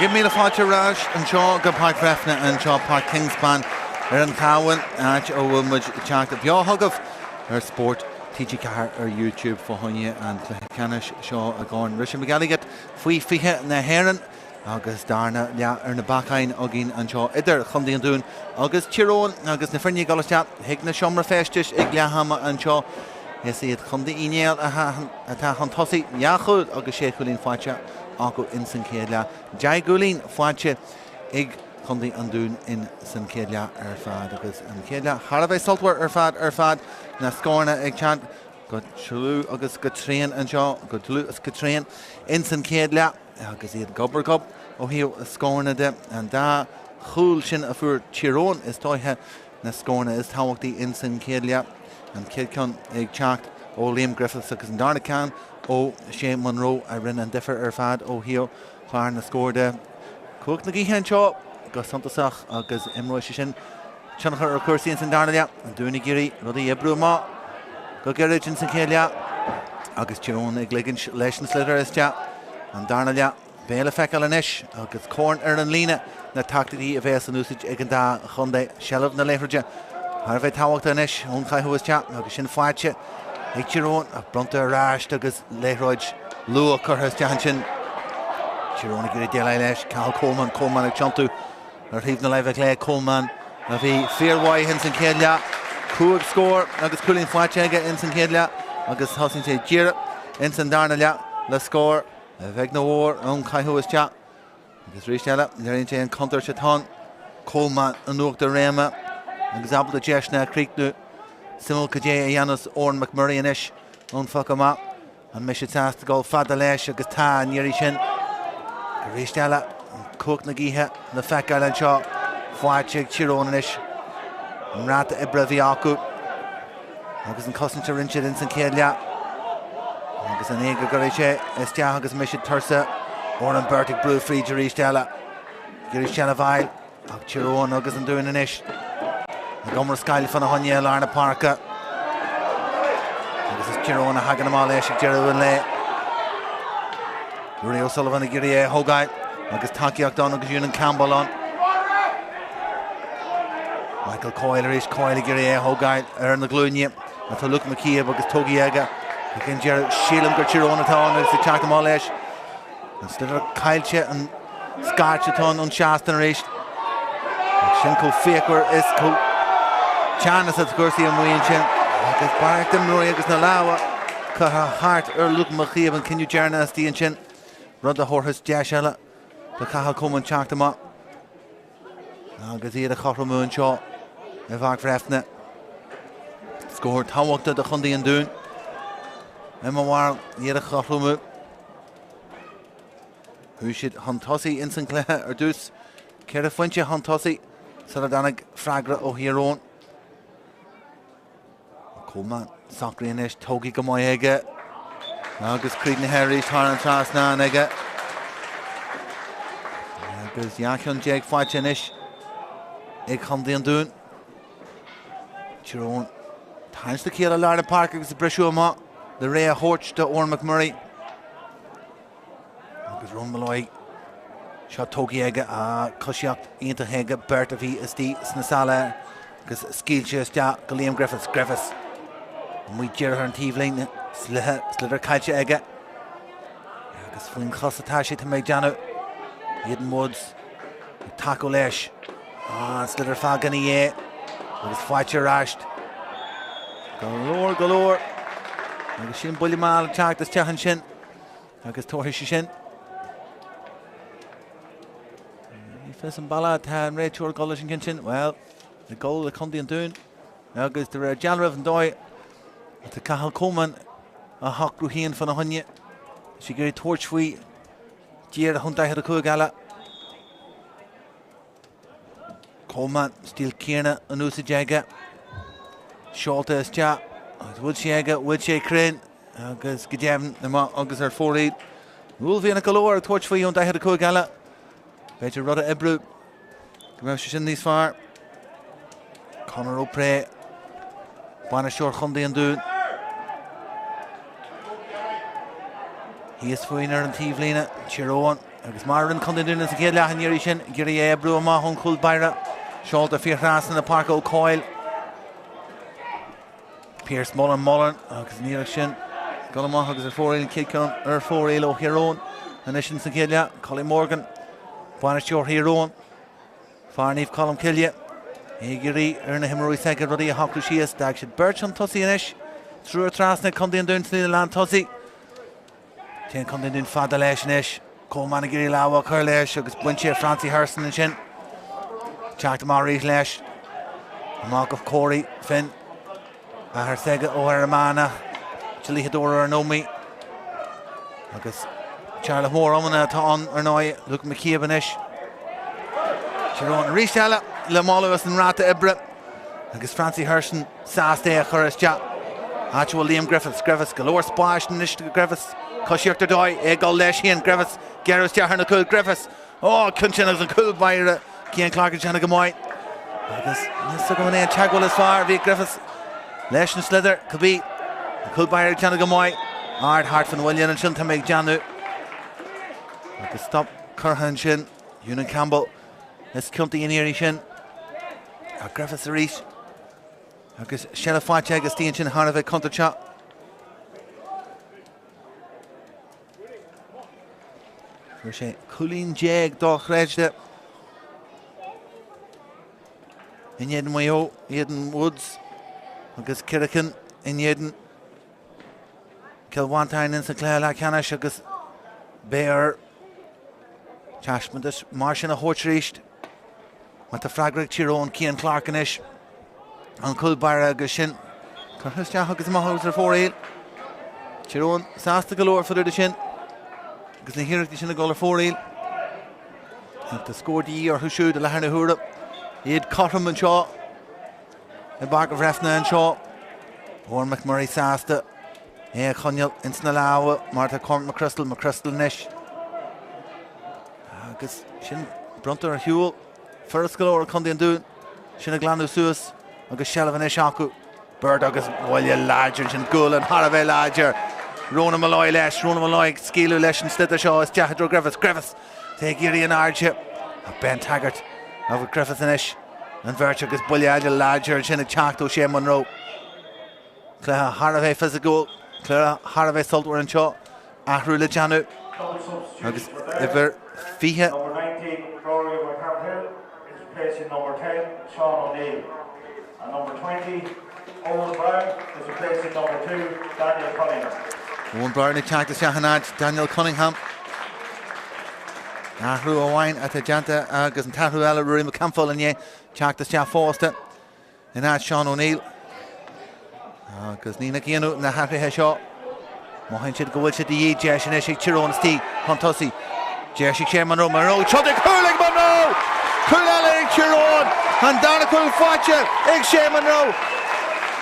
Give me the fáilte ráis an seo go páirc Breffni an seo páirc Kingspan an Cavan áit ó bhfuil muid teach a beo thugah Spórt TG4 YouTube fóthaine an Ceannais seo a gáin Richie McElligott faoi fiche na hÉireann agus darna ar na bacáin a gin an seo idir chundaí an dún agus Tír Eoghain agus na firne galiste hic na siomra festis ag leahama an seo is iad chundaí inéal a tá an tosaí neachúd agus sé chulín fáilte acu in san céadla Jai gulín fáilte ag chundaí an dún in san céadla ar fad agus an céadla Harabh saltwar ar fad na scóirna ag teant go trú agus go tréan an seo go trú agus go tréan in san céadla agus iad gobar gob ó hiú scóirna de an dá chúil sin a fuair Tír Eoghain is táithe na scóirna is táhachtaí in san céadla an céadcán ag teacht ó Liam Griffiths agus an darna can ó sé Monroe a rinne an difer ar fad ó hiú chláir na scóirde cuach na gíthe an seo go santasach agus imróise sin Seanachar ar cuasaí san darna an dúna géirí rudí ibrú má go geirid in san céadla agus Tír Eoghain ag ligann leis an slidir iste an darna béle feiceáil inis agus cóin ar an líne na tactaí a bheith an úsáid ag an dá chundé sealamh na léifride Har bheith táhachtta inis ón chaithúiste agus sin fáilte ag Tír Eoghain a bronta ráist agus léithróid lua chutha tean sin Tír Eoghain ag déala leis Cathal Coleman ag teantú ar thaobh na leibh lé Coleman a bhí fíormhaith in san céadla cuaig scór agus culín fáilte aige in san céadla agus thosaíonn sé díire in san darna le scór a bheith na mhór ón chaithúiste agus rísteile léironn sé an contar se tá Coleman an nuachta réime agus abal a deisna críicnú simú go dé a dhéanas Oran McMurray inis ón facamá an mis teasta gáil fada leis agus tá níirí sin go rísteile cuach na gíthe na feiceáil an seo fáilte Tír Eoghain inis an ráta ibre bhí acu agus an cosinte rinsead in san céadla agus an éige go raibh sé is teach agus mis tursa ó an Bertic brú fríd a rísteile gurí sena bhail ach Tír Eoghain agus an dúin inis Gomar scail fan a honne Larna Parka agus is Tír Eoghain a hagan am leis ag Geraldine le Rory O'Sullivan a gurí Eoghain agus takeíocht don agus Ewan Campbell on Michael Coyle is Coyle a gurí Eoghain ar na glúine a tá Luke McKeeb agus Tógi aige gin Gerald Sheelam gur Tír Eoghain atá agus a teach am leis an stidir caiilte an scarte atá an seastan rééis sin có féchar is có Ceannais at cuasaí an mhaoin sin agus bairach dem nuair agus na láha chutha hart ar Luke McKeeb an cinniú dearna tíon sin rud a thorthas deise le Cathal Coleman teachta má agus iad a chorramún seo a bhag Breffni scóir táhachta de chundaí an dún bhhail iad a chorramú thuúisiid an tosaí in san cléthe ar dús ceir a foiinte an tosaí sa dannig freigra ó Tír Eoghain Coleman sacraí inis tógaí go maiid aige agus críd na Harry tar an trasna aige agus Iachon Jake fáilte inis ag chundaí an dún Tír Eoghain tains le céal a Larna Park agus a breisiú amá le ré a thuirt de Oran McMurray agus Ron Malloy seo tógaí aige a cosíocht ionta aige bert a bhí istí sna sala agus scíilte iste go Liam Griffiths mu dear an tíomhlín slidir caiilte aige agus faoin chosatá sé tá méid deanú iad an muds taco leis slidir fá gan é agus fáilte ráist golóir agus sin buile máil teachtas teachan sin agus tóthair sin fes an balla tá an réiteúir gola sin sin well the goal le chundaí an dún agus de raibh dealrah an dóid tá Cathal Coleman a hacrú híon fan a honne si gurí tuairt faoi díar a chuntaithe a chuig eile Coleman stíl céarna an úsáid aige seolta is te agus bhfuil sé aige bhfuil sé crin agus go déimhin agus ar fóraid bhfuil bhíonna golóir a tuairt faoi chuntaithe a chuig eile beidir rud a ibrú go raibh sé sin níos fearr Conall O'Pré bhainna seoir chundaí an dún hí is faoin ar an tíomhlíne Tír Eoghain agus Máirtín chun dún is a chéad leathan níorí sin gurí é brú má chun cúil baire seolta fíorrás in na parc ó Coil Pierce Mullen agus níorí sin go má agus ar fóréil céad ar fóréil ó Hiarón an is sin sa chéad le Colin Morgan Banisteoir Hiarón Farníomh Colm Cillia gurí ar na himróí segad rudí a hacú síos dag siad beirt an tosaí inis trúr trasna chun dún slí le tosaí Téan chun dún fada leis inis Comana gurí láha chuir leis agus buinte Francie Harrison in sin teachta má rís leis amach of Corey Finn a haar segad ó ar amana Tilíhadóir ar nóí agus Charlie Mór amana tá an ar náid Luke McCabe inis Tyrone rís eile le málas an ráta ibre agus Francie Harrison sásta a chur isteach Actual Liam Griffiths galore spáis inis Griffiths Cosíochttar dóid gáil leis híon Griffiths Gearras dearna na cúil Griffiths chun sin agus an cúil baire Cian Clark sena go maiid agus níos go mna teagháil is fearr bhí Griffiths leis na slither cabbí an cúil baire sena go maiid ard hart fan William an sin tá méid deanú agus stop curthan sin Ewan Campbell is cuntaí in éirí sin a Griffiths a rís agus sena fáte agus tíon sin thana bheith contacha Fuair sé Colleen Jeag dá chréide in Eden Mayo, Eden Woods agus Kirrican in Eden Kilwantain in St Clair le Ceannais agus Béar Teasmantas mar sin a thuirtríist mat a freagraigh Tyrone Cian Clark inis an cúil baire agus sin chuteach agus maithús ar fóréil Tyrone sásta galore fuidir sin agus na hiireachtaí sin a gáil ar fóréil tá scóirdaí ar thuisiúd a lethna thuúra iad Cotham an seo i bar go Breffni an seo Oran McMurray sásta Conall in sna láha mar tá Cormac McChrystal inis agus sin brontar ar hiúil first galore chun daon dún sin a glanú suas agus Shelvan inis acu Bird agus bhile láidir sin gúil an Thara bheith láidir Rona Malloy leis Rona Malloy scíú leis an slite seo is Teachadro Griffiths té géirí an airde a Ben Taggart a bh Griffiths inis an bhirt agus buile láidir sin a teachtó sé Monroe Cléthe Thara bheith fis a gúil Cléthe Thara bheith soltúir an seo athrú le deanú agus i bhir fiche Number 19, Rory McCarthy is replacing number 10, Sean O'Neill. And number 20, Owen Brown is replacing number 2, Daniel Cunningham. Owen Brown ag teachta Sathairn Daniel Cunningham Athrú Óháin a teanta agus an tathrú eile Rory McCampbell in teachta Steach Fásta in áit Sean O'Neill agus nína cíanú na hathrathe seo Mohain siad go bhfuil siad í deis sin ag Tyrone Stí chun tosaí Jersey sé Monroe Chodig Curling Monroe Cúil ag Tyrone an dána cúil fáte ag sé Monroe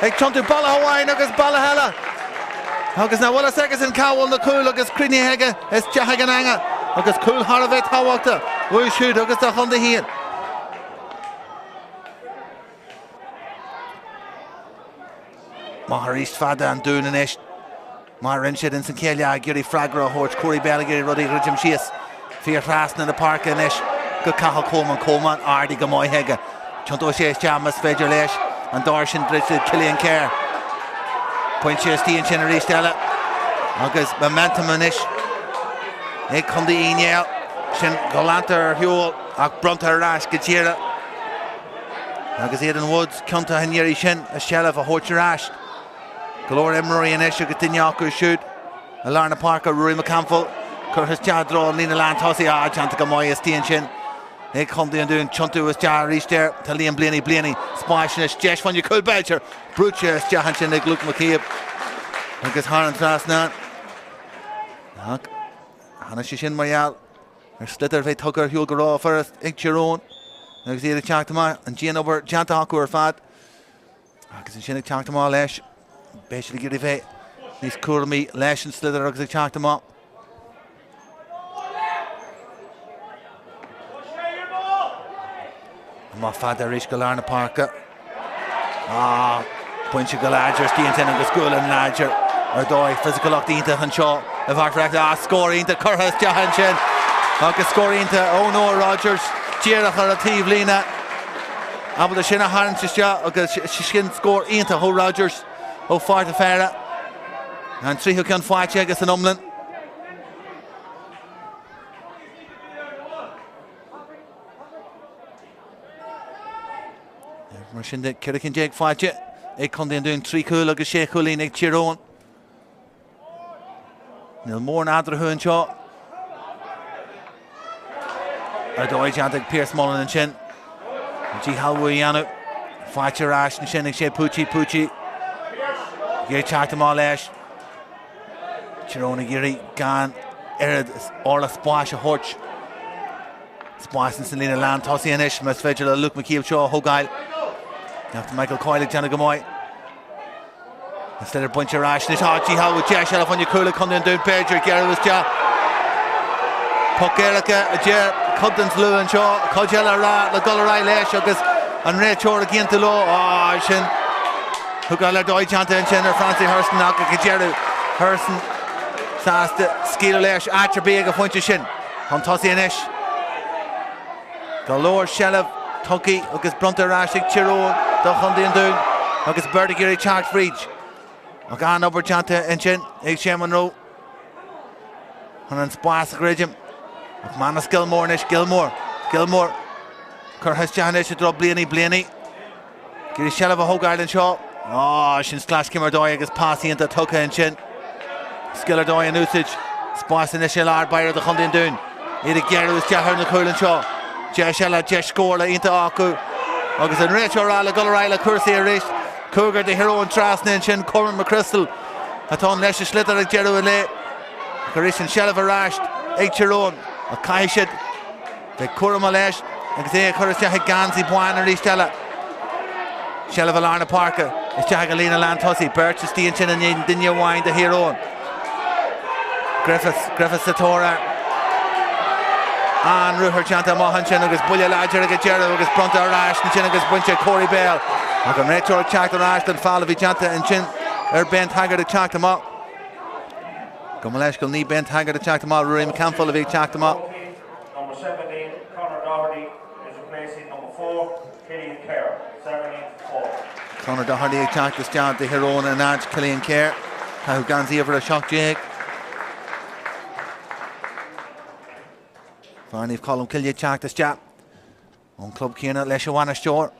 ag tiontu balla Óháin agus balla heile agus na bhfuil agus an cábhfuil na cúil agus cruinní heige is teach an anga agus cúil Thara bheith táhaachta bhui siúd agus tá chun de híon Má ríist fada an dún inis Má rinn siad in St Céile gurí freagra a thuirt Corey Bell gurí rudí ridim síos Fíor frasna na parc inis go cathal Coleman ardí go maiid heige Tiontó sé teamas féidir leis an dáir sin drisid Cillian Kerr Point sé tíon sin a ríist eile agus momentum inis ag chundaí inéal sin go leantar ar hiúil ach brontar arás go tíire agus Eden Woods cinnta haníirí sin a sealamh a thuirt arás Galore Emery inis agus duine acu siúd a Larna Parker Rory McCampbell Curtis Jadro Nina Land tosaí teanta go maiid is tíon sin ag chundaí an dún tiontu is dear ríist there tá líon blianaí spáis sin is deis fan you could belcher brúte is deachan sin ag Luke McCabe agus Haran trasna Hanna sé sin marall ar slither bheith tugar hiúil go rá first ag Tyrone agus iad teachta má an Gian obair deanta acu ar fad agus sin ag teachta má leis béisiil gurí bheith níos cuairmí leis an slither agus ag teachta má Má fada rís go Larna Parca pointse go láidir tíon sin agus gúil an láidir ar dóid physical ach dínta an seo a bhar freacht scóirínta chutha teachan sin agus scóirínta ó nó Rogers díreach ar a tíomh lína aber de sinna haintiste agus sin scór ínta ó Rogers ó fáilte fearra an tríú ceann fáilte agus an omlan. Mar sin de Ciricin Jake fáilte ag chun dún trí cúil agus sé cúilín ag Tír Eoghain. Níl mór an adrathú anseo. A dóid ag Pierce Mullen an sin. G Halway anu. Fáilte rás an sin ag sé Pucci. Gé teachta má leis. Tír Eoghain géirí gan airad orla spáis a thuirt. Spáis san lína lean tosaí inis mas féidir le Luke McKeown seo thugáil. After Michael Coyle Jana Gamoy. Instead of bunch of rashness, G Halway Jash on your cooler coming down Berger, Gary was ja. Puck Erica, Jer, Cudden's Lou and Shaw, Codjella Ra, the Gullerai Lash, August, and Ray Chor again to low. Oh, Shin. Who got a Deutsch Anta and Chenner, Francie Hurston, Naka Kajeru, Hurston, Sasta, Skill Lash, Archer Beg of Funch Shin, Huntossi and Ish. Galore Shelev, Tucky, August Brunter Rashik, Chiro. Dochandi and Doon, agus Bertie Gary Charles Fridge. Gan over Chanta and Chin, Egg Shaman Row. And then Spas Gridgem. Manas Gilmore, Nish Gilmore. Curhas Janish, drop Blaney. Gary Shell of a Hogard and Shaw. Oh, Shin Slash Kimmer Doy, agus Passy into Tucka and Chin. Skiller Doy and Usage. Spas initial art by the Hundi and Doon. Ida Gary was Jahar and the Cool and Shaw. Jeshella, Jesh Scorla into Aku. Agus an Rachel Rala Gullerai Cursi a Rish Cougar the hero and Trasnin Shin Corman McChrystal Aton Lesha Schlitter at Jeru and Le Carishan Shelva Rashed Eight Chiron a Kaishid the Kuramalesh agus é Cursia Ganzi Buan and Rishtella Shelva Larna Parker is Jagalina Lantossi Birch is Dean Chin and Dinya Wine the hero Griffiths Satora and Ruher Chanta Mohan Chin agus Bullia Ladger agus Jeru agus Pronto Rash and Chin agus Buncha Corey Bell agus Retro Chanta Rash and Falavi Chanta and Chin Bent Haggard attacked him up. Gumalesh will need Bent Haggard attacked him up. Rory McCann of attacked him up. Number 17, Conor Doherty is replacing number 4, Killian Kerr. 17-4. Conor Doherty attacked this job the hero and Naj Killian Kerr. How Ganzi over a shock Jake. Finally, Colin Killian attacked this job. On Club Kiana, Leshawana Shore.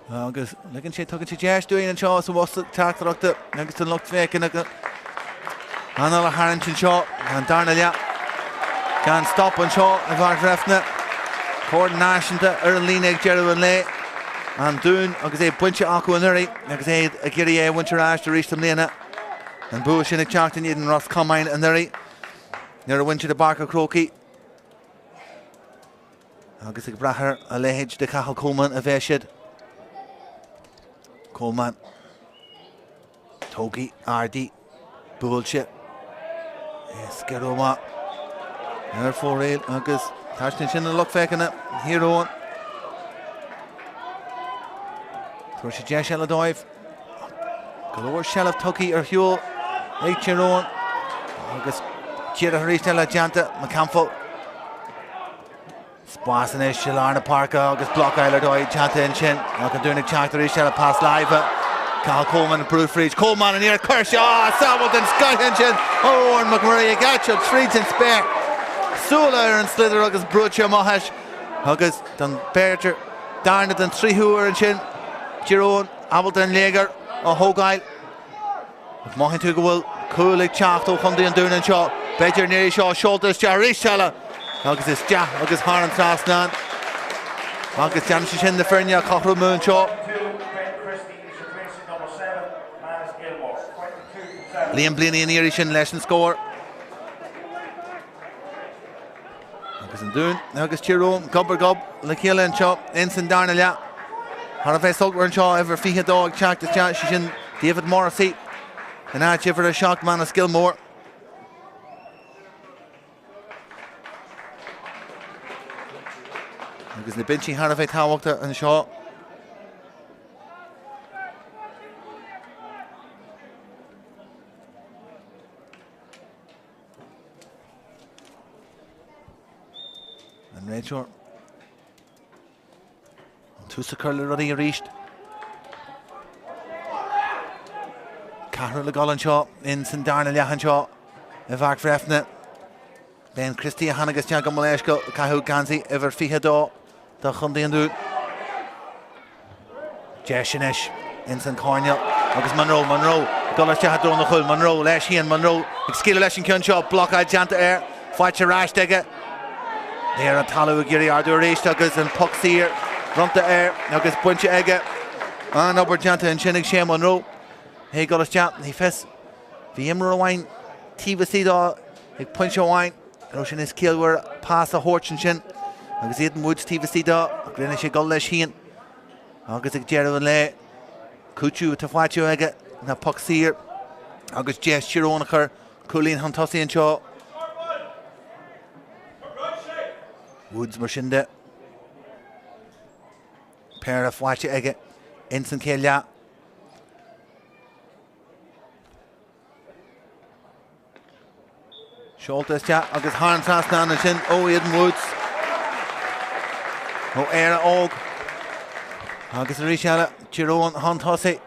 Agus legan sé tugann sé deis doing an seo sa bhsta teachtarachta agus an lucht fécin agus anal a harantin seo an darna lea gan stop an seo a bhar Breffni Corden náisianta ar an lína ag Jeru an le an dún agus é buinte acu an uirí agus é a geirí é bhainte ráis de rístam léana an bua sin ag teachtain iad an Ross Comain an uirí nuair a bhainte de Barca Croci agus ag brathir a léhéid de Cahal Coleman a bheith siad Coleman, Togi, Ardy, Bullshit, Skeroma, Air 4-8, Agus, Tashtin Shin and Luck Fekina, Hero. Torshi Jeshella Dive, Galore Shell of Tucky or Huel, Chiron, Agus, Kira Haristella Janta, McCampbell, Spasanish, Shilarna Parker, August Block Isler Doi, Chanta and Chin, Alcadunik Tráchtaire, Shell pass live. Cal Coleman and Bruce Freeze, Coleman and here Kershaw, Samilton, Scott and Chin, and McMurray, Gatchel, Freeze and Spare, Sula and Slither, August Brucha Mohash, August Dun Berger, Darnett and Trihuer and Chin, Giron, Appleton, Lager, Hogail, Mohin Tugawil, Coolig, Chachto, Hundi and Doon and Shaw, Bedger, Neary Shaw, Shoulders, Jarry Shella. Agus is ja, agus Haran Trasnan. Agus Jan Shin the Fernia, Cochru Moon Shaw. Liam Blaney and Irishin lesson score. Agus and Doon, Agus Chiron, Gubber Gub, Lakila and Shaw, Ensign Darnalia. Harvey Sulker and Shaw, ever Fiha Dog, Chak the Chat, Shin, David Morrissey. And Archie for a shock man of Skillmore. Agus na Binchy Harvey Tawakta and Shaw. Rachel. Tusa Curler Ruddy reached. Carol Golan Shaw in St. Darnell Yahan Shaw. Evak Breffni. Ben Christie Hanagas Jagan Maleshko. Kahu Ganzi Ever Fihado. The Hundi and Dude. Jeshinesh in St. Cornell. August Monroe. Golan Shahad on the Hull. Monroe. Leshian Monroe. Skill Leshin Kunshaw. Block out Sathairn. Fight your rash digger. There at Talu Giri Ardur August and Puck Sear. Run the air. August Bunch Egger. And over Janta and Shinnig Shane Monroe. Hey, Golan Shah. He fess. Vimro Wine. Tiva Sida. He punch a wine. Roshan is kill where pass the Horchin Shin. August Eden Woods Tiva Sida. Greenwich Golan Sheen. August Gerald Lay. Kuchu to fight you Egger. Na Puck Sear. August Jess Chironacher. Coolin Huntossi and Shaw. Woods Marshinda. Pair of Watch Egget. Ensign Kelia. Schultes chat. August Hans Hasnan and Shin. Oh, Eden Woods. Oh, Era Og. August Richie. Chiron Huntossi.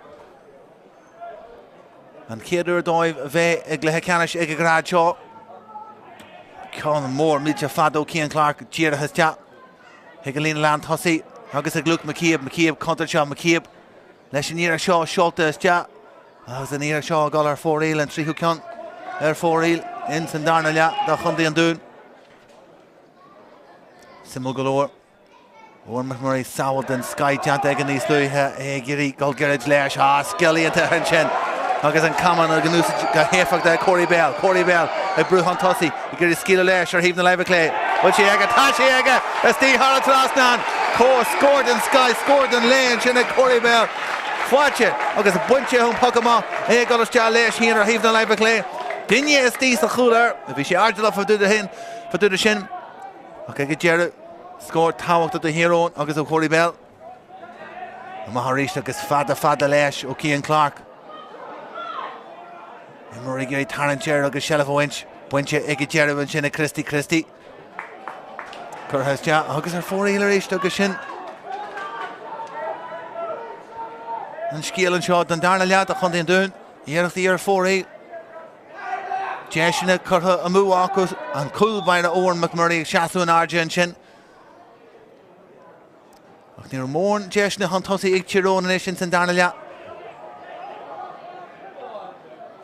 And Kedur Dive Ve Eglehekanish Egegrad Shaw. Conall Moore, Midja Fado, Cian Clark, Jira has chat. Higalina Land Hussey, August Gluck McCabe, Contar Shaw, McCabe. Leshanira Shaw, Schulte has chat. Zanira Shaw, Golar 4 Eel and 3 Hukon. 4 Eel, in St. Darnell, the Hundi and Doon. Simul Galore. Owen McMurray, Soward Sky Jant Egan East Louis, Giri, Golgerage Lash, Skelly and Terranchin. August and Cavan and Ganus Hefak there, Corey Bell, a Brew Huntossi, you get a skill of Lash or even the live clay. But she Ega, Tashi Ega, a Steve Harrod Trasnan, scored in Sky, scored in Lane, Shin Corey Bell. Watch it, August a bunch of Pokemon, got a star Lash here or even the live clay. Dinye is Steve Sachuler, if she argued off for do the hin, for do the shin. Okay, get Jared, scored Tawak to the hero, August of Corey Bell. Maharish, August Fada Lash, Cian Clark. Murray Gary Tarrant August Shelf Winch, Buncha Eggy Jerry and Shinna Christie. Curhas Ja, August are 4 Eilerish, August Shin. And Skiel and Shaw, Darnell Yard, the Hundi and Doon, year of the year 4 Eil. Jeshina, Curha, Amu Walkos, and Cool by the Owen McMurray, Shasu and Arja and Shin. Near Morn, Jeshina, Huntossi, Igchiron and Ishins and Darnell Yard.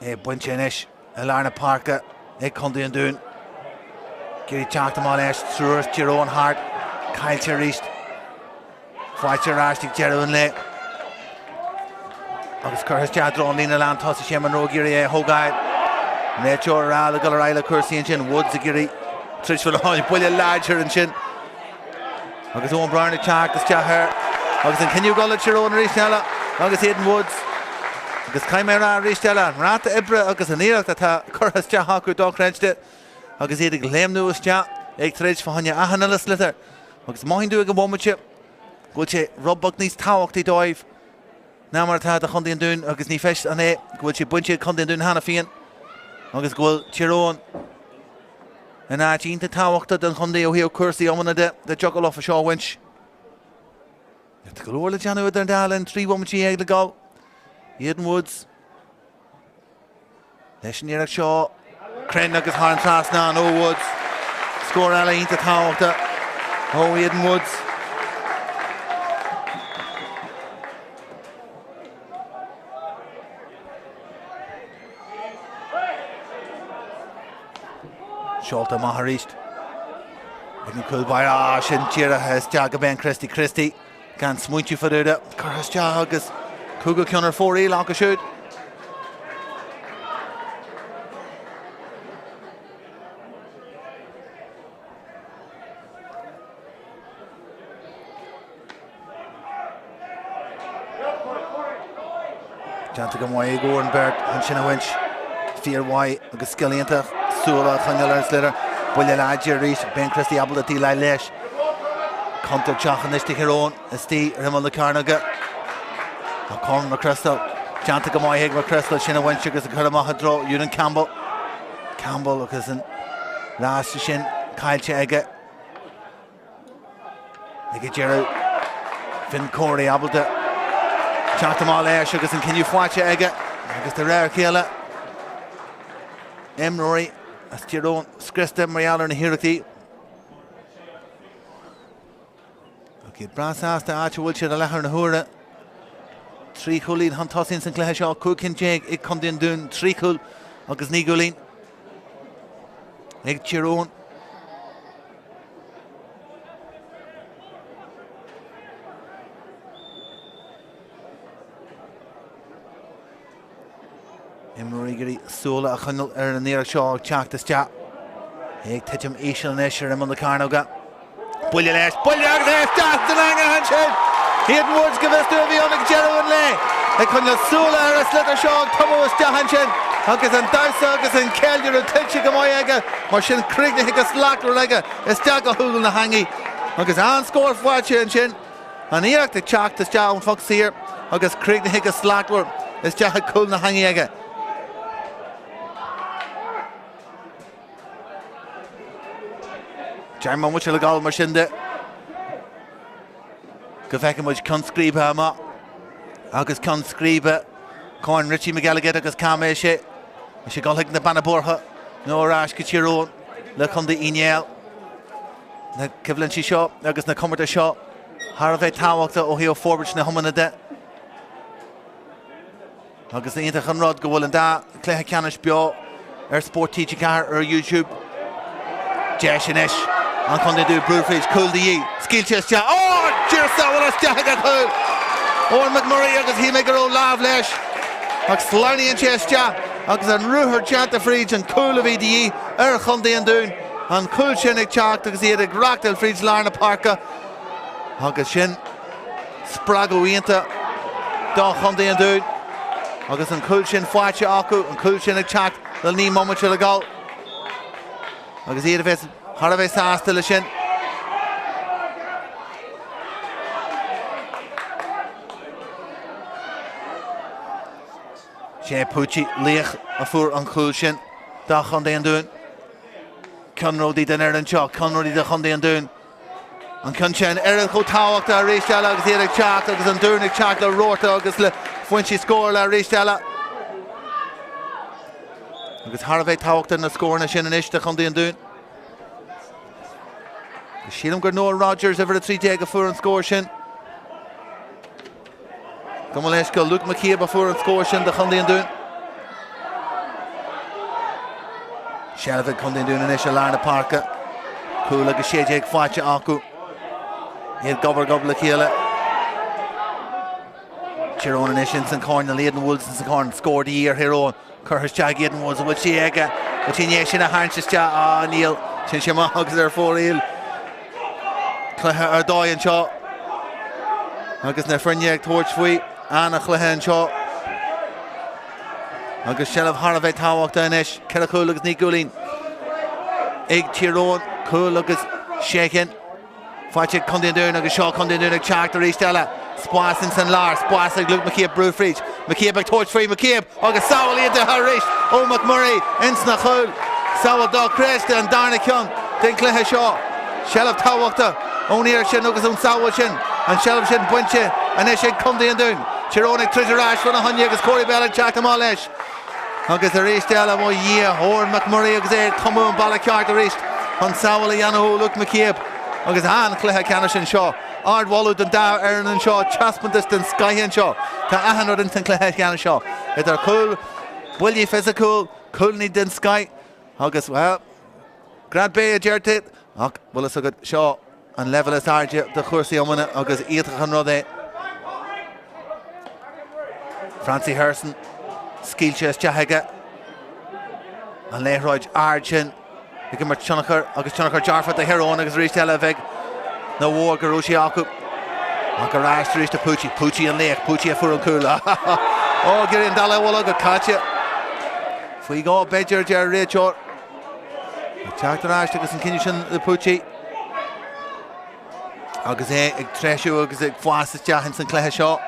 Bunchenish, Alarna Parker, Hundi and Doon. Gary Tráchtaire Ash, Truers, Chiron Hart, Kyle Cherist, Fletcher Ashtik, Gerald Lay. August Curtis Jadron, Lina Land, Tossi Sheman, Rogiri, Hogard, Nature, Ral, Galarila, Cursi and Shin, Woods, Giri, Trishful, William Larger and Shin. August Owen Brown, Chark, the Sathairn. August, can you go to Chiron Rishella? August Hayden Woods. Agus Caimera Ristella, Rata Ibra, Agus Anira, that Curtis Jahaku dog wrenched it. Agus Edig Lem News Chat, Egg Trades for Hanya Ahanalis Litter. Agus Mohin doing a woman chip. Gucci Rob Buckney's Tawak dive. Now Marta the Hundi and Doon, Agus Nifish and A, Gucci Bunchi Hundi and Doon Hanafian. Agus Gul Chiron. And I Jean the Tawak to the Hundi O'Heo Cursi Omana the juggle off a Shaw Winch. You have to go over the Janu with their darling 3 woman she egg the go. Eden Woods. Leshanira Shaw. Crane Agus Harn Trasnan, oh Woods. Score Alla into Tawakta. Oh Eden Woods. Sholta Maharist. Looking cool by Ash and Jira has Jagaben Christie. Can't smooch you for that. Curtis Jagus. Cougar Cunner 4 Eel, Anka shoot. Jantiga Moy, Goran Bert, and Shinna Winch. Fear Y, Agus Skillianta, Sula, Conall Slitter, William Larger, Ben Christie, Abel the T. Lesh. Contar Chachanish to Hiron, Esti, Rimmel the Carnaga. Corn McChrystal, Jantiga Moy, Hig McChrystal, Shinna Winch, Agus Kuramahadro, Ewan Campbell. Campbell, because in last Shin, Kyle Chega. Ige Gerald Finn Corey able to chat them all there Sugas and can you watch it Ige agus the rare Kayla Rory as Tyrone Skrista Mariala and Hirati okay Brass asked to Archer Wiltshire the Lahar and Hura Three Coolin Huntossin and Clash Cookin Jake it come in doing three cool agus Nigolin Ig Tyrone Imrigiri Sola a Conall an near Shaw Tráchtaire chat. Ig Titcham Ishal Nesher him on the Carnoga. Bulliash, just the Langer Hanshin. Hayden Woods give us to the Onic Jerry and Lay. A Conall Sola a Slitter Shaw, Thomas Jahanshin. Hunkers and Darsagas and Kelly and Titchikamoyaga. Marshin Krieg the Hickas Lackeraga. A Stagger Hool in the Hangy. Hunkers and score for Chinchin. And here the Tráchtaire chat and Fox here. Hunkers Krieg the Hickas Lacker. It's Jack Cool in the Hangy. Jarman much of the goal machine there. Gaveka much conscribe ma. August conscribe. Corn Richie McElligott agus Cammeshe. She got like the Banaborha. No rash Kichiron. Look on the Inyel. The Kivlanchi shot. August the Commentator shot. Harvey Tawak the Ohio forward na Homanade. August the Interconrod go well and da. Cluiche Ceannais Beo. Spórt TG YouTube. Ceannais. And can they do Breffni cool the ye skill chest ja oh Jersa what a stagger cool or McMurray agus he make her own laugh lesh agus slimy and chest ja agus an ruher chant the fridge and cool of EDE can they down and cool chinnig chat agus he had a gractel fridge Larna Parka agus shin sprago winter da can they down agus an cool chin fight aku and cool chinnig chat they'll need moment to the goal agus he had a Harvey Sass to Lishin. Shea Pucci, Leich, a four on Cluiche, Dach on the Andoon. Conall did an Erlen Chalk, Conall did the Honda Andoon. And Conchen, Erlen Kotawak, the Rishtala, Xeric Chalk, the Andurnic Chalk, the Rorta, when she scored, la Rishtala. Because Harvey Tawak didn't score in a Shin and Ish, the Honda Andoon. Sheelam got Noel Rogers over the 3 before and score shin. Gumaleska Luke McKee before and score shin the Conall doon. Shelvin Conall doon initial Larna Parka. Cool like a Shejek Facha Aku. He'll gobble Kila. Chiron initial and Cornell Aiden Woods and Corn scored the year hero. Curtis Jag Aiden Woods with Chiega. But in Yeshina Hanchester Neil. Chinchama Hugs there for real. Cluiche Ardai and Shaw. Agus na Freniak Torch Fui Anna Cluiche and Shaw. Agus Shell Harvey Tawak Danish. Kerakul agus Nicolin. Ig Tyrone. Cool agus Shaken. Fachik Condin Doon agus Shaw Condin Doon ag Tráchtaire Stella. Spoas and St. Lars. Spoas ag Luke McCabe Brewfridge. McCabe ag Torch Fui McCabe. Agus Sawali into Harish. Oh McMurray. Insna Chul. Sawal Dog Crest and Darna Kyung. Then Cluiche Shaw. Shell Tawak O'Neill Shin Lucas on Sawashin and Shelf Shin Bunche and Eshin Cundy and Doon. Chironic Treasure Ash from a Hunyagas Corey Bell and Jack Amalesh. Huggers the race Della Mo Year, Horn McMurray Exer, Common Balakart the race on Sawali Yanaho Luke McCabe. Huggers Han Cluiche Ceannais and Shaw. Ard Wallud and Dow Aaron and Shaw, Chaspin distance, Sky and Shaw. Ta Ahanod and Cluiche Ceannais Shaw. It's a cool, Willie physical, cool need then Sky. Huggers, well, Grad Bay Jertit. Well, it's a good Shaw. And level is Arja, the Cursi Omana, August Eathan Rode. Francie Herson, Skilches Jahaga, and Lehroj Arjun, Hickamar Chunakar, August Chunakar Jarfat, the hero, August Rish Telaveg, no war, Garushi Aku, Ankarash Rish to Pucci and Lake, Pucci a Furukula. Oh, get in Dalla Wallaga, catch it. If we go, Bedger, Jerry Rachel. Tráchtaire Ash, the Kingspan, the Pucci. Agus ag Treshu agus ag Fuasas Jahan St. Cluiche Shaw.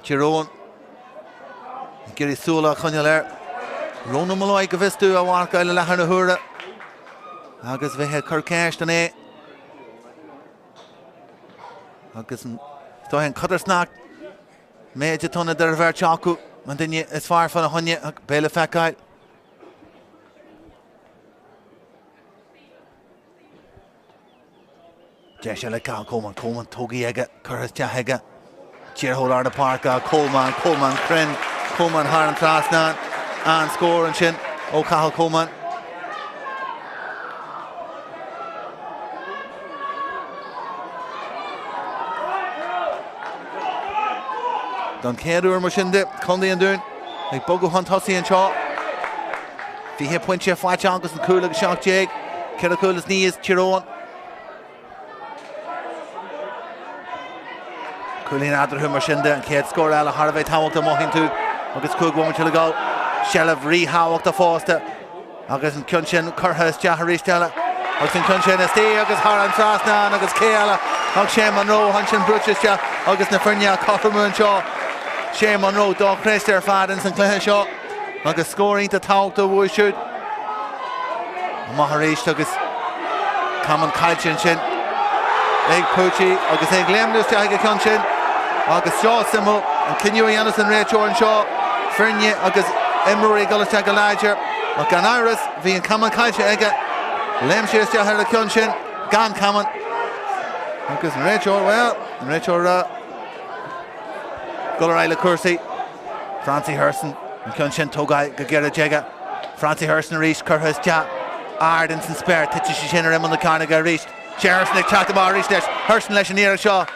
Tyrone. Giri Sula Conall Rona Malloy go vistu a warca ile lehar na hura. Agus bheitthe Curcash dan é. agus stohen Cuttersnack méide tonna der bhar teacu an duine is fearr fan a honne béle feicáil. De se le cá Coleman tógaí aige churas de aige tíorthóil ar na parca Coleman crin Coleman thar an trasná an scór an sin ó Cathal Coleman. Don céadúir mar sin de chundaí an dún ag bogu han tosaí an seo. Bhí pointe fáite agus an cúla go seach déag cead a cúlas níos Tyrone. Cúlín adrathú mar sin de an céad scór eile Harbheith táhacht moithín tú agus cúg bhhain til go Shellah rítháhacht a fásta agus an cion sin curthas deach rísteile agus an cion sin is tí agus thar an trasná agus céala agus sé Monroe han sin brúteiste agus na firne Cothamún seo sé Monroe dá Chréiste ar fad in san cluiche seo agus scóirínta táhacht a bhuaid siúd Maitharíist agus Cavan Cailtin sin ag Pucci agus ag léimneas ag cion sin agus seo simú an cinniú dhéanas an réiteoir an seo firne agus imrúí goiste go láidir a gan áras bhí an Cavan Cailtin aige léimseas deach ar a cion sin gan Cavan agus an réiteoir Golar eile cuasaí Francie Hurston an cion sin tógáil go gearad déige Francie Hurston ríist curthas de Arden san spéir tuite sé sin ar imon na carna go ríist Hurston ag teachta mar ríist leis Hurston leis an íar seo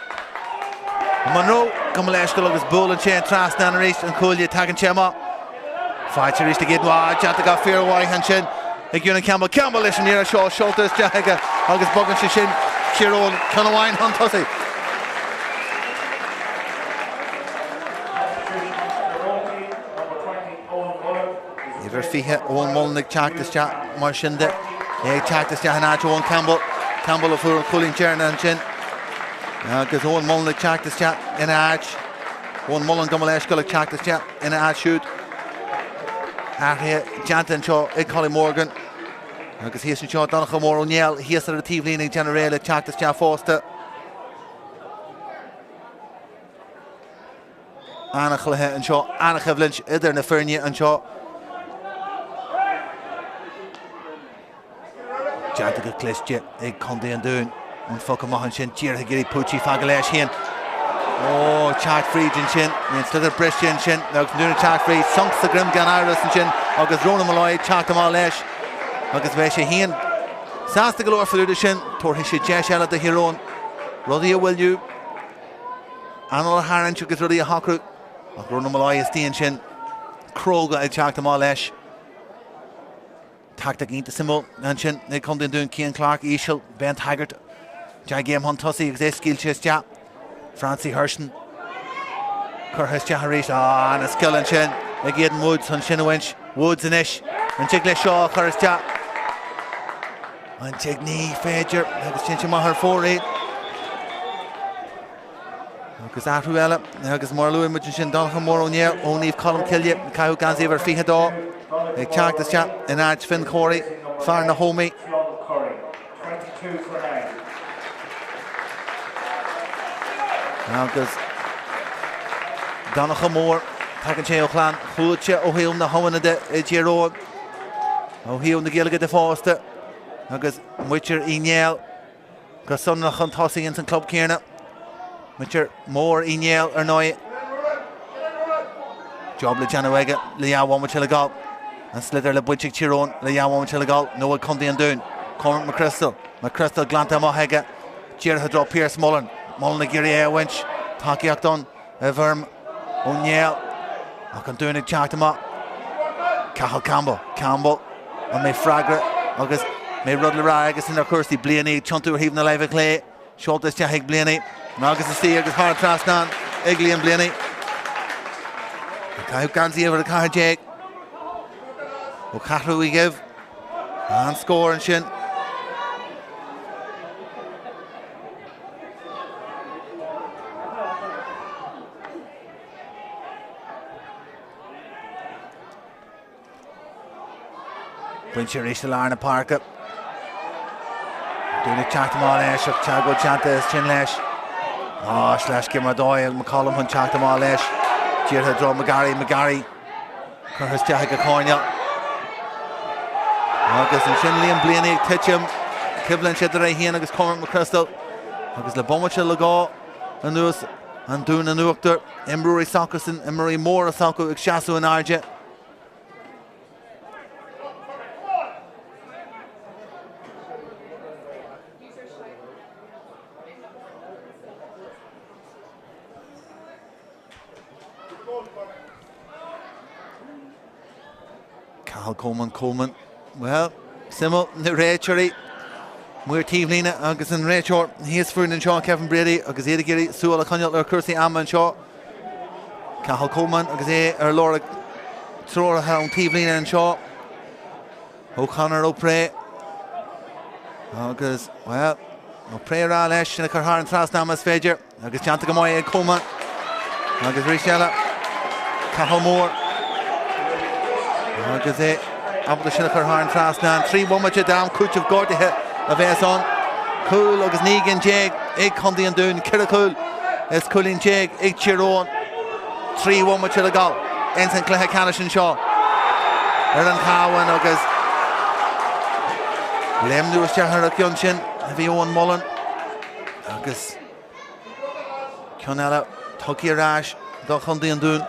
Monroe go leis go agus búil an sé an trasná an ríist an cúile tagan téma fáilte ríist a gcéadháid teachta go fíorhhaid an sin ag dúna Campbell leis an íar seo seoltas deige agus bogann sé sin Tyrone Conall han tosaí. Iver fihe Owen Mullen ag teachtas de mar sin de ag teachtas de an áit Owen Campbell a fuair Colin Tierna an sin agus Owen Mullen ag teachtas de ina áit Owen Mullen go leis go ag teachtas de ina áit siúd airthe deanta an seo ag Colin Morgan agus híos an seo Donnacha Mór O'Neill híos ar a tíomhlín ag generéile teachtas de fásta annach lethe an seo annach eblint idir na firne an seo Deanta go Cluiche ag chundaí an dún an foca maithan sin tíortha gurí Pucci fága leis sin teach fríd an sin níon slidir briste an sin agus dúna teach fríd sonks sa grim gan áras an sin agus Róna Malloy teach am á leis agus bheith sé híon sásta go leor faúda sin tuairtha sé deis eile de Tyrone rudaí a bhfuilú anal a harann agus rudaí a hacrú ach Róna Malloy is tíon sin cróga ag teach am á leis Tactic ínta simú an sin ag chundaí an dún Cian Clark Ísisiil Ben Taggart de géim han tosaí agus é scíilte de Francie Hurston curthas de ríist na skill an sin ag Aidan Woods an sin ahhaint Woods inis an tig le seo churas de an tig ní féidir agus sin maithar fóraí agus ahrú eile agus mar luúin mu sin Donnacha Mór O'Neill óníomh colm ciile caiú gan íomhar fiche dá ag teachtas de in áit Finn Corey fear na hómaí agus Donnacha Mór tagann sé ó chláán chuaite ó híom na hamanna de i Tyrone ó híom na Gaeilge de fásta agus muitir Inéal go sonnach an tosaí in san club céarna muitir mór Inéal ar 9 job le Januaige le jaabhhain til gáil an slidir le buinte Tyrone le jaabhhain til gáil nó chundaí an dún Cormac McChrystal glanta má heige tíortha drop Pierce Mullen na gurí é bhaint takeíocht don a bhirm O'Neill ach an dún ag teachta má Cathal Campbell an mé freigra agus mé rud le rá agus inar chuirsaí blianaí tiontú híomh na leibh lé seoltas de ag blianaí agus is tí agus thar trasná ag líon blianaí caiú gansaí ar a caithir déag ó cathrú i gibh an scór an sin buinte rééis le lár na parca dúna teachta má leis ach teagó teanta is sin leis Slash Gimmer Doyle, McCollum hun teach má leis. Díirthe dro McGarry. Chur teach go cóine. Agus an sin Liam Blaney titim. Kiblan siad ar híana agus Cormac McChrystal. Agus le bommate le gá an nuas an dún an nuachtar. Imrúí Sackerson, Imrúí Mór a Sacu ag seaú an airde. Cathal Coleman. Well, Simmel, na réiteoirí. Máirtín lína agus an réiteoir. Híos fuair an seo Kevin Brady agus éad géirí súil a Conall ar cursaí amma an seo. Cathal Coleman agus ar Laura tróirithe an tíomh lína an seo. O'Connor O'Pré. Agus, well, O'Pré rá leis sinna Cabhán an trasnámas féidir. Agus teanta go maiid ag Coleman. Agus Richie Cathal Mór. Agus Abla sinna Cabhán trasná. 3-1 down, Cluiche of Gortithe a bheits on. Cool agus Negan Jake, ag Condy an Dún, Kiracul is Coolin Jake, ag Tyrone. 3-1 le gal. Ensign Cluiche Canis an seo. An Cavan agus Lem nuas teachar a cion sin, a bhí Owen Mullen. Agus Conall tugaí arás do Condy an Dún.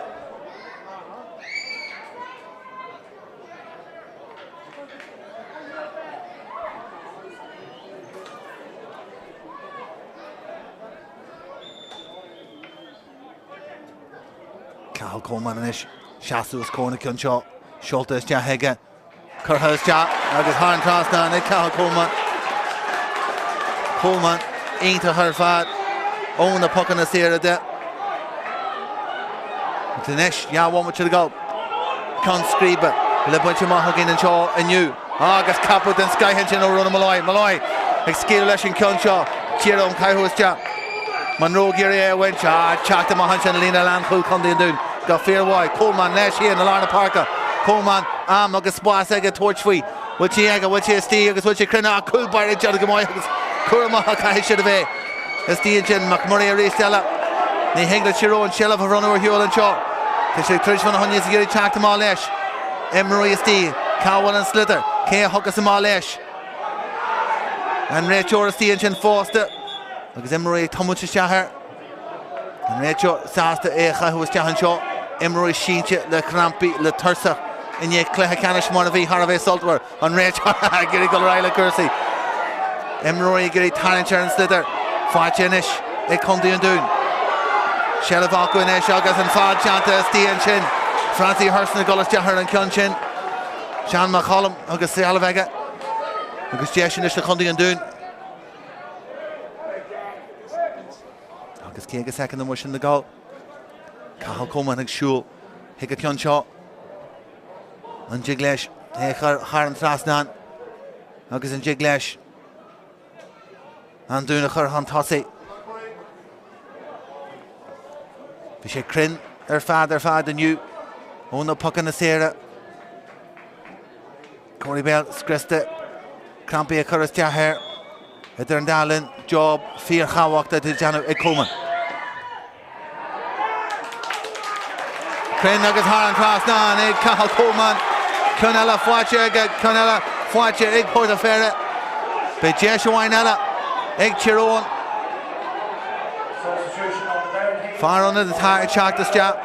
Cathal Coleman inis, Seaú is cóna cion seo, Seolta is deach heige, Curtha is deach, agus Tháinig trasna ag Cathal Coleman. Coleman, ionta chuir fad, ón na pucan na saoire de. Inis, 1 le gal. Con scríbe, le buinte maithag in an seo aniu. Agus capú den skyhin sin ó runna Malloy. Ag scíú leis an cion seo, Tír Eoghain is deach. Monroe Geary went chacked him on and Lena Landpool Condy and Dún. Got fair wide. Coleman Nash here in the Larna Parker. Coleman agus Spórt ag torch fui. What she stee agus what she crina cool by the judge Gamoy. Kurma Kai should have a Steve McMurray Restella. They hang the Chiro and Shell of a run over Hewell and Shaw. They should Trish van Honey's Geary chacked him all lesh. Emery Stee, Cavan and Slither, Kay Huckus him all lesh. And Rachel Stee and Foster. Agus Emery Tomuch Sathairn. And Rachel Sasta Echa who was Cavan Shaw. Emery Sheenche, Le Crampy, Le Tursa. And yet Cluiche Canis Monavi, Harvey Saltwer. On Rachel, Gary Gulraila Kersey. Emery Gary Tarnicher and Slither. Fachinish, E Condy and Dún. Shelavaku and Eshagas and Fad Chanta, Stee and Chin. Francie Hurston, Gullis Jahar and Kyunchin. Sean McCollum, Agus Salavega. Agus Jeshinish, the Condy and Dún. Agus Kiega second and wishing the goal. Cathal Coleman and Shul. Hicka Kyunshaw. And Jiglesh. Haran Trasnan. Agus and Jiglesh. And Dún a Churhan Tossi. Vishay Crin. Their father new. Own the puck in the Sierra. Corey Bell, Skrista. Crampy a Curris Jaher. Edern Dallin. Job. Fear Hawak that is Janu Coleman. Crin Nuggets Haran Trasnan. Egg Cathal Coleman. Conall Fwache. Egg Portaferre. But Jesha Wainella. Egg Tyrone. Far under the target check this job.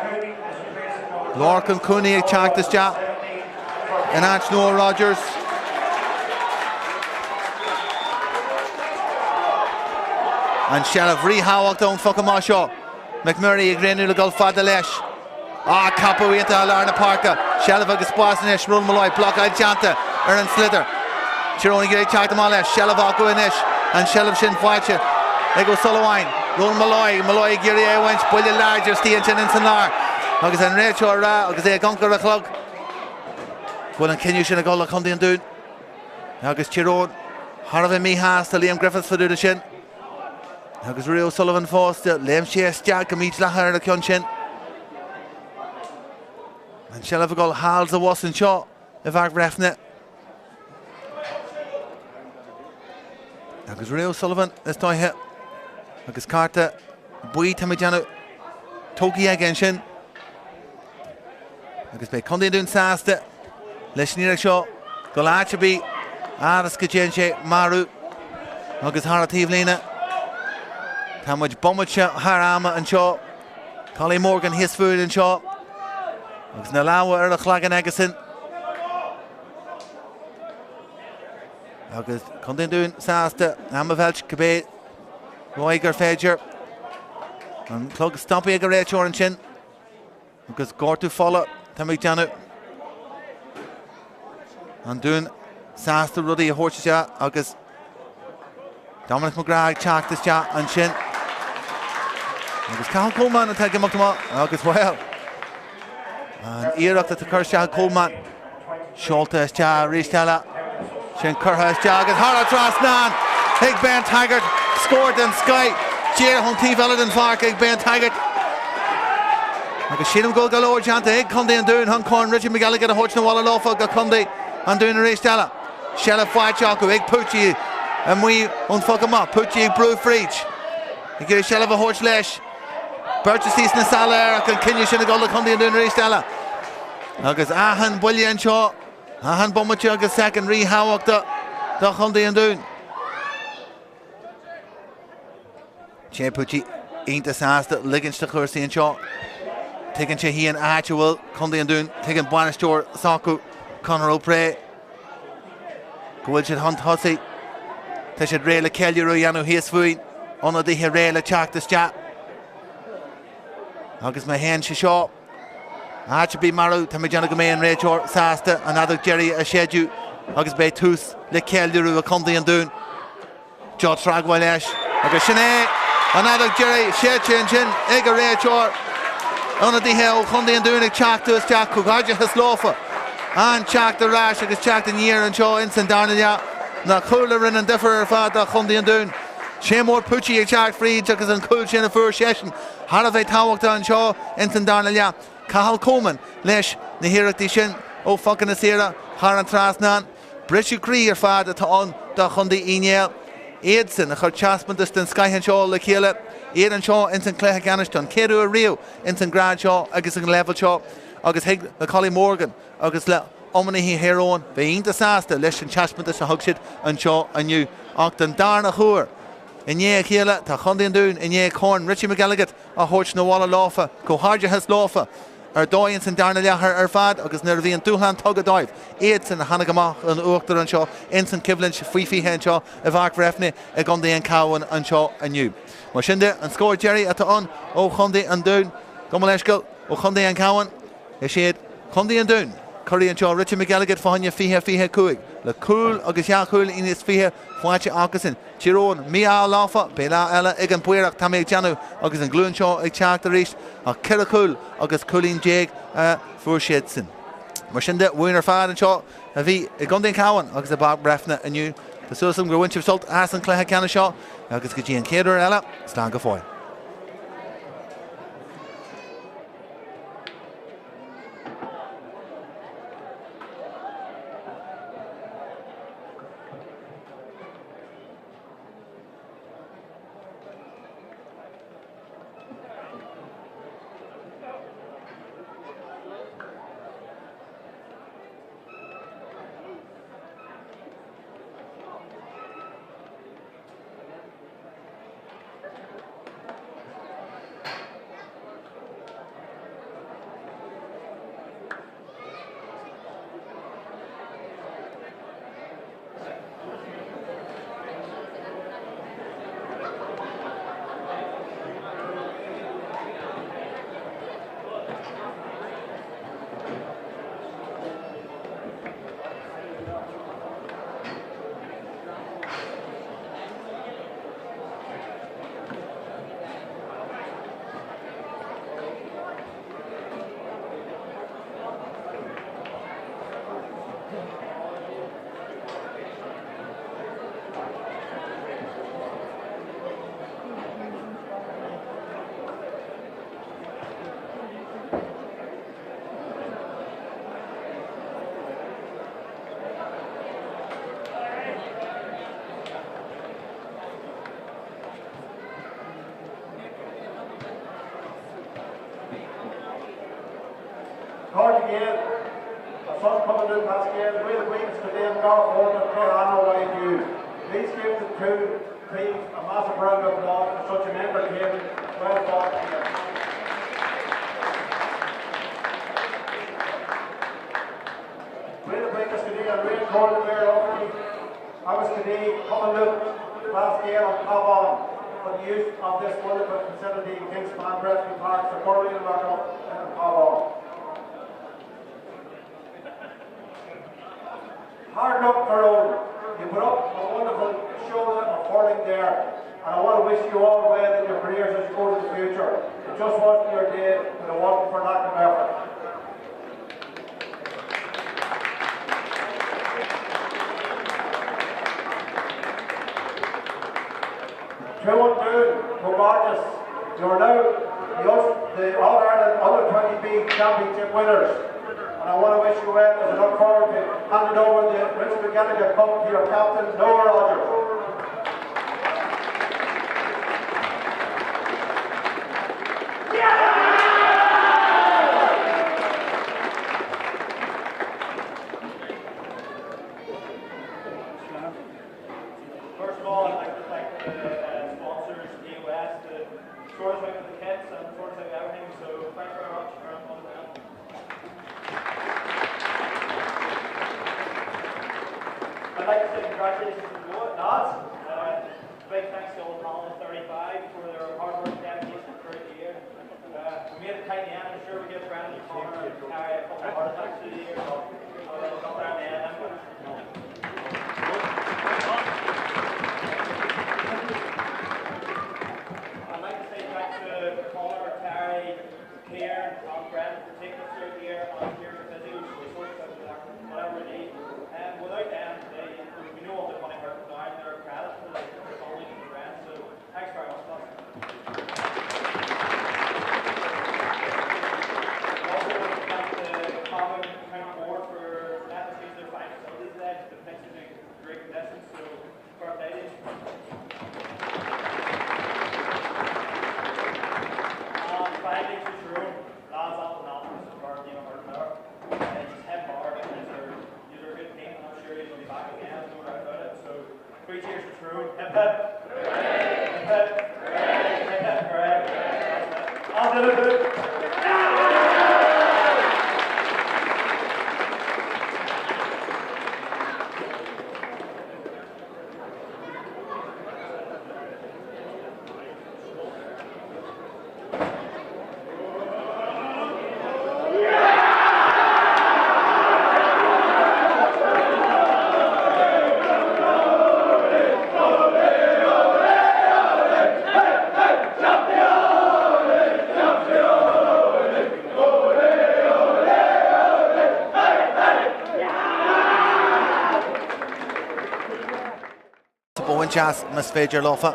Lorcan Cooney check this job. And Anch Noah Rogers. And Sheriff Rehawak down fucking Mashaw. McMurray Grenu the Gulf Fadalesh. Capo into Larna Parker. Sheriff agus Spásnish, Run Malloy, Block Eye Janta, Aaron Slither. Chironi Gary check them all less. Sheriff Akuinish and Sheriff Shin Fwache. They go Sullivan. Run Malloy Gary Wench, Bully Larger, Steve Chin and Sanar. Agus and Rachel Ra, agus a Gunker a Clog. Well, and can you should have got Condy and Dún. Agus Tyrone. Harvey Mihas to Liam Griffiths for the Shin. Agus Rio Sullivan Foster, Liam Shears Jack, and Meach Lahar the Kyunchin. And shall have a goal Hals the Wasson Shaw, if I Breffni. Agus Rio Sullivan, this time here. Agus Carter, Bui Tamajano Toki again shin. Agus be Conde dún sásta leis níra seo go láte bí áras go déan sé marú agus tharatíomh lína tá muid bommid se thar an seo Collie Morgan his food an seo agus na láha ar a chhlagan agasin agus Conde dún sásta Amavelt go bé roigar féidir an clog stampi ag a réiteoir an sin agus gortú folla Tamig Janu an dún sásta rudí a hórte agus Dominic McGrath teachtas an sin agus Cathal Coleman an teige mochtama agus well an íireachta tá chur Coleman seolta is rístela sin curtha is agus Hara Trasnan ag Ben Taggart scored in Sky Jada hon tíh eile den farc ag Ben Taggart agus sinam go galore janta ag Conde an dún hon corn Richie McElligott a hóirt na walla lofa go Conde an dún a rístela Shella Fáideach ag Pucci a mui on fogama Pucci ag brú fríd I gur Shella a hóirt leis Burgess ís na sala ac an cinne sin a go le Conde an dún a rístela agus ahan buile an seo ahan bommate agus second ríhabhachta do Conde an dún Che Pucci ínta sásta liginsta chuirsaí an seo Taking sé hí an áitiúil Conde an dún taking Buanisteoir Sacu Conor O'Pré Gohfuil siad hon thosaí Tá siad réile ceiliúrú dhéanú híos fuin óna dtithe réile teachtas te agus má héan sé seo áite bí marú tá mé deanna go mé an réiteoir sásta an adach Jerry a séidú agus bé tús le ceiliúrú a Conde an dún Joe Tragwell leis agus sinné an adach Jerry séidte an sin ag a réiteoir óna dtithe ó Conde an dún ag teachtas te chugáide has lofa an teach a ráis agus teach an níor an seo in San Darnagh na chúla rinn an difer ar fad a Conde an dún sé mór Pucci ag teach fríd agus an cúil sin a fuair sesin har a bheith táhachta an seo in San Darnagh Cathal Coleman leis na hiireachtaí sin ó focan na sira har an trasnan Brisú Crí ar fad atá an do Conde inéal Éadsan a chur teaspantas den Skyhan seo le chéile Éad an seo in San CluicheGaniston céadú a riú in San Grad seo agus an level seo agus heag le Collie Morgan agus le omna hí héróin bhí ínta sásta leis an teaspantas a thug siad an seo aniu ach den darna chuair Iné chéile tá Conde an dún iné corn Richie McElligott a hóirt na walla láfa go háide has láfa ar dóin San Darnagh ar fad agus nuair bhí an dúchlan tug a dáibh Éad san hanag amach an uachtar an seo in San Kivlin faoifihe an seo a bhach Breffni ag Conde an Cavan an seo aniu mar sinnde an scóir Jerry atá an ó Conde an dún go leis go ó Conde an Cavan is siad Conde an dún Curry an seo Richie McElligott fáinne fihe cuaig le cúil agus jaachúil inis fihe fáite agasin Tyrone mí á láfa bé lá eile ag an buireach tá méid teanú agus an glúin seo ag teach a ríist a ceire cúil agus cúlín déag fuair siad sin mar sinnde bhuiinar fad an seo a bhí i Conde an Cavan agus a bag Breffni aniu Tá suasam gur bhain sibh sult as an Cluiche Ceannais seo agus go dtí an céadúir eile slán go fáil again. The sun coming in past again. Real greens today in North Holden, Cabhán away view. Please give the two teams a massive round of applause for such an entertaining, well thought game. Real greens today and real Golden Bear Breffni. I was today coming look last year on Cavan for the use of this wonderful facility in Kingspan, Breffni Park, so thoroughly welcome Cavan. Hard luck for all. You put up a wonderful show of hurling there, and I want to wish you all well in your careers as you go to the future. It just wasn't your day, but it wasn't for lack of effort. 2-2, Gorgeous. You are now the All-Ireland Under-20B Championship winners. And I want to wish you well as I look forward to handing over the Richie McElligott Cup to your captain, Noah Rogers. First of all, I'd like to thank the sponsors, EOS, the sorting out of the kits and sorting out everything, so thanks very much for all that. I'd like to say congratulations to the lads. Big thanks to Old Colin 35 for their hard work and dedication throughout the year. We made it tight in the end. I'm sure we give Brandon and Connor and carry a couple of heart attacks through the year, but we'll come down the end. I'd like to say thanks to Conall, Terry, Tír, and Breffni for taking us through the year on Tír Eoghain, whatever we need. And without them, we know all the money hurt down. They're a credit to the family and the friends. So thanks very much, guys. Also, want to thank the Cavan County Board for letting us use their fine facilities today. The things are in great conditions. So fair play to you. And finally, to Jerome, lads up and out for the hurt there. Just head forward and you're a good team, and I'm sure you'll be back again, no doubt about it. So, 3 cheers to True. Hip hip. Hip hip. Hip hip. Hooray. I'll do it. Jazz Miss Fager Lofa.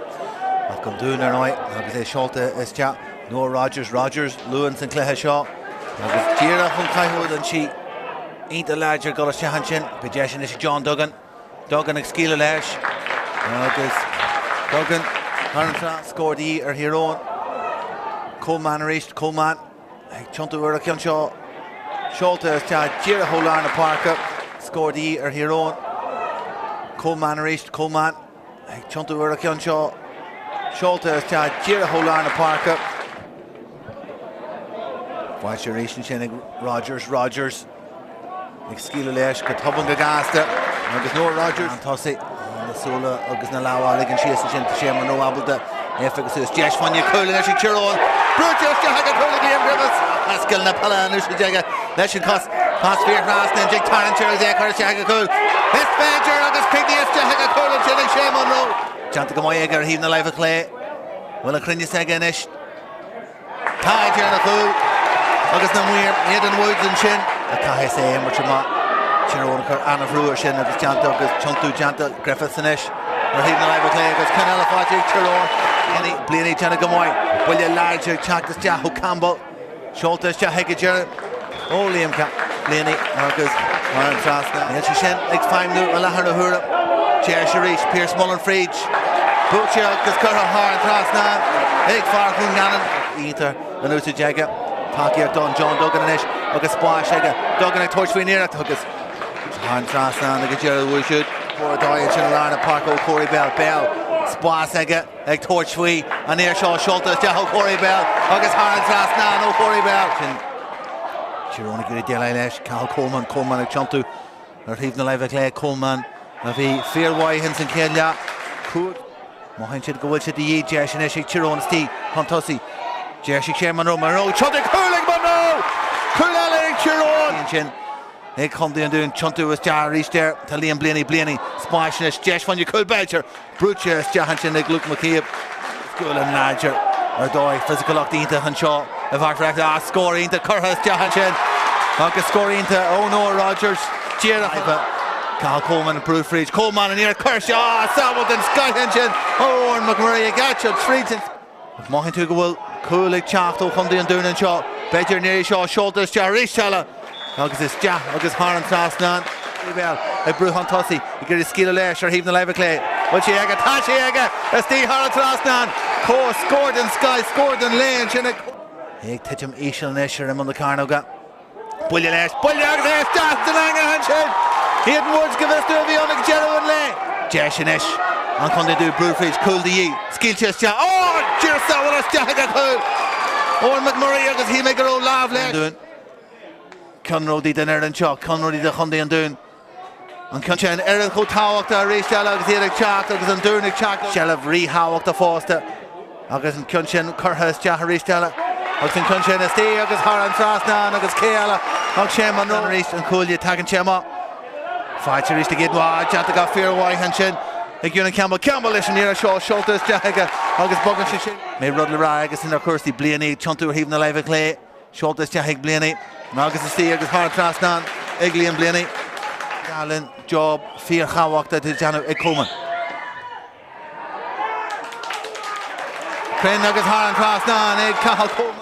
Welcome doing there now. Agus é Sholta is chat. Noah Rogers, Lewin and Cluiche Shaw. Agus Tír Eoghain Caithwood and she ain't the larger got a Sathairn. Bejeshin is John Duggan ag Skeela Lash. Agus Duggan Harntra scored the hero. Coleman reached Coleman. Chuntu Urakian Shaw. Sholta is chat. Tír Eoghain na Parka scored the hero. Coleman reached Coleman. Chuntu Urakian Shaw. Sholta is chat. Tír Eoghain na Parka. Watcheration Shinnig Rogers. Skeela Lash could hubung agasta. Agus Noah Rogers. And Tossi. Sola agus na lawa ligan she is to shame no able to efficacy is Jesh Fanya Cool and she Chiron Brutus to Haga Cool Liam Rivers Haskell na Pala and Jaga Nation cost fear cross and Jake Tarn Cherry Zakar Haga Cool Best Major agus Pignius to Haga Cool and Chilling Shame on no Chanta Gamoyager heaving the life of clay Will a Crinia Saganish Tiger na Cool agus na Weir Eden Woods and Shin a Kahi say much Chiron Anna Fruer Shin of the Chanta agus Chuntu Chanta Griffiths and Ish or heaving the life of clay agus Conall Fati Chiron Any Bleeny Chana Gamoy will you large Chak this Jahu Campbell Sholta Shahiga Jerry Oh Liam Bleeny agus Warren Trasna and she shen like 5 minutes Lahana Hura Chair Sharish Pierce Mullen Fridge Butcher agus Curra Warren Trasna Egg Far Hunganan Ether Anusa Jaga Taki Don John Duggan and Ish agus spáis aige dogan ag tuairt faoin éireacht agus Táin trasna agus Gerald Woolshoot for Dóid sin lána Park ó Corey Bell spás aige ag tuairt faoi an éir seo Seoltas de Corey Bell agus Táin trasna ó Corey Bell Tyrone gur déile leis Cathal Coleman ag chontú ar híomh na leibh lé Coleman a bhí fearhhaid hin san céile cúd Mohain siad go bhfuil siad í Deis sin éis ag Tyrone tí Hontosi Deis ag sé Monroe chontú Curling Monroe Curling ag Tyrone sin ag chumdaí an dún chontú is dear ríis déir tá líon blianaí spáis sin Deis fan you could Belcher brúte is deachan sin ag Luke McCabe Scoil an Nadger ar dóid physicalach dínta an seo a bharfreacht scóirínta curtha is deachan sin agus scóirínta Ono Rogers Díarach Cathal Coleman and Bruce Fridge Coleman and here Kirsch Samilton Skyhin sin Owen McMurray Gatchel Treaton Mohain tú go bhfuil cúlaigh teacht ó chumdaí an dún an seo beidir néir seo Seoltas de Rishalla agus is deach agus Háran trasna Bell ag Brú Hontosi I gur is scíle leis ar híomh na leibh lé bhil sé aige tá sé aige is tí Háran trasna scored in Sky scored in Lane sin ag tiitim ísisiil neisir am an na carnóga buile leis agus éis deach den anga sin Hayden Woods give us to the on Gerald Lay. Jeshinesh. And can they do Brewfridge cool the ye. Skill chest. Oh, Jersa what a jack at cool. Owen McMurray because he make a roll laugh doing. Conall did an Erin Chalk. Conall did the Hyundai and doing. And Conchen Erin Hotawak the race Shallow because he had a chalk because I'm doing a chalk. Shall have rehawk the Foster. Agus and Conchen Curhurst Jahari Stella. Agus and Conchen a stay agus Haran Trasna agus Keala. Agus Shem and Run Reach and Cool you tagging Chema. Fight to reach the gate wide, Janta got fear wide hanchin. Again Campbell listen here show Seoltas Jaga agus Bogan Shin. May Rudley Ragus in their Kirsty Blaney, Chuntu Haven the Live Clay, Seoltas Jahig Blaney, Agus the Stee agus Hard Trasnan, Egley and Blaney. Gallin, Job, Fear Hawak that is Janu Coleman. Crane agus Hard Trasnan, Cathal Coleman.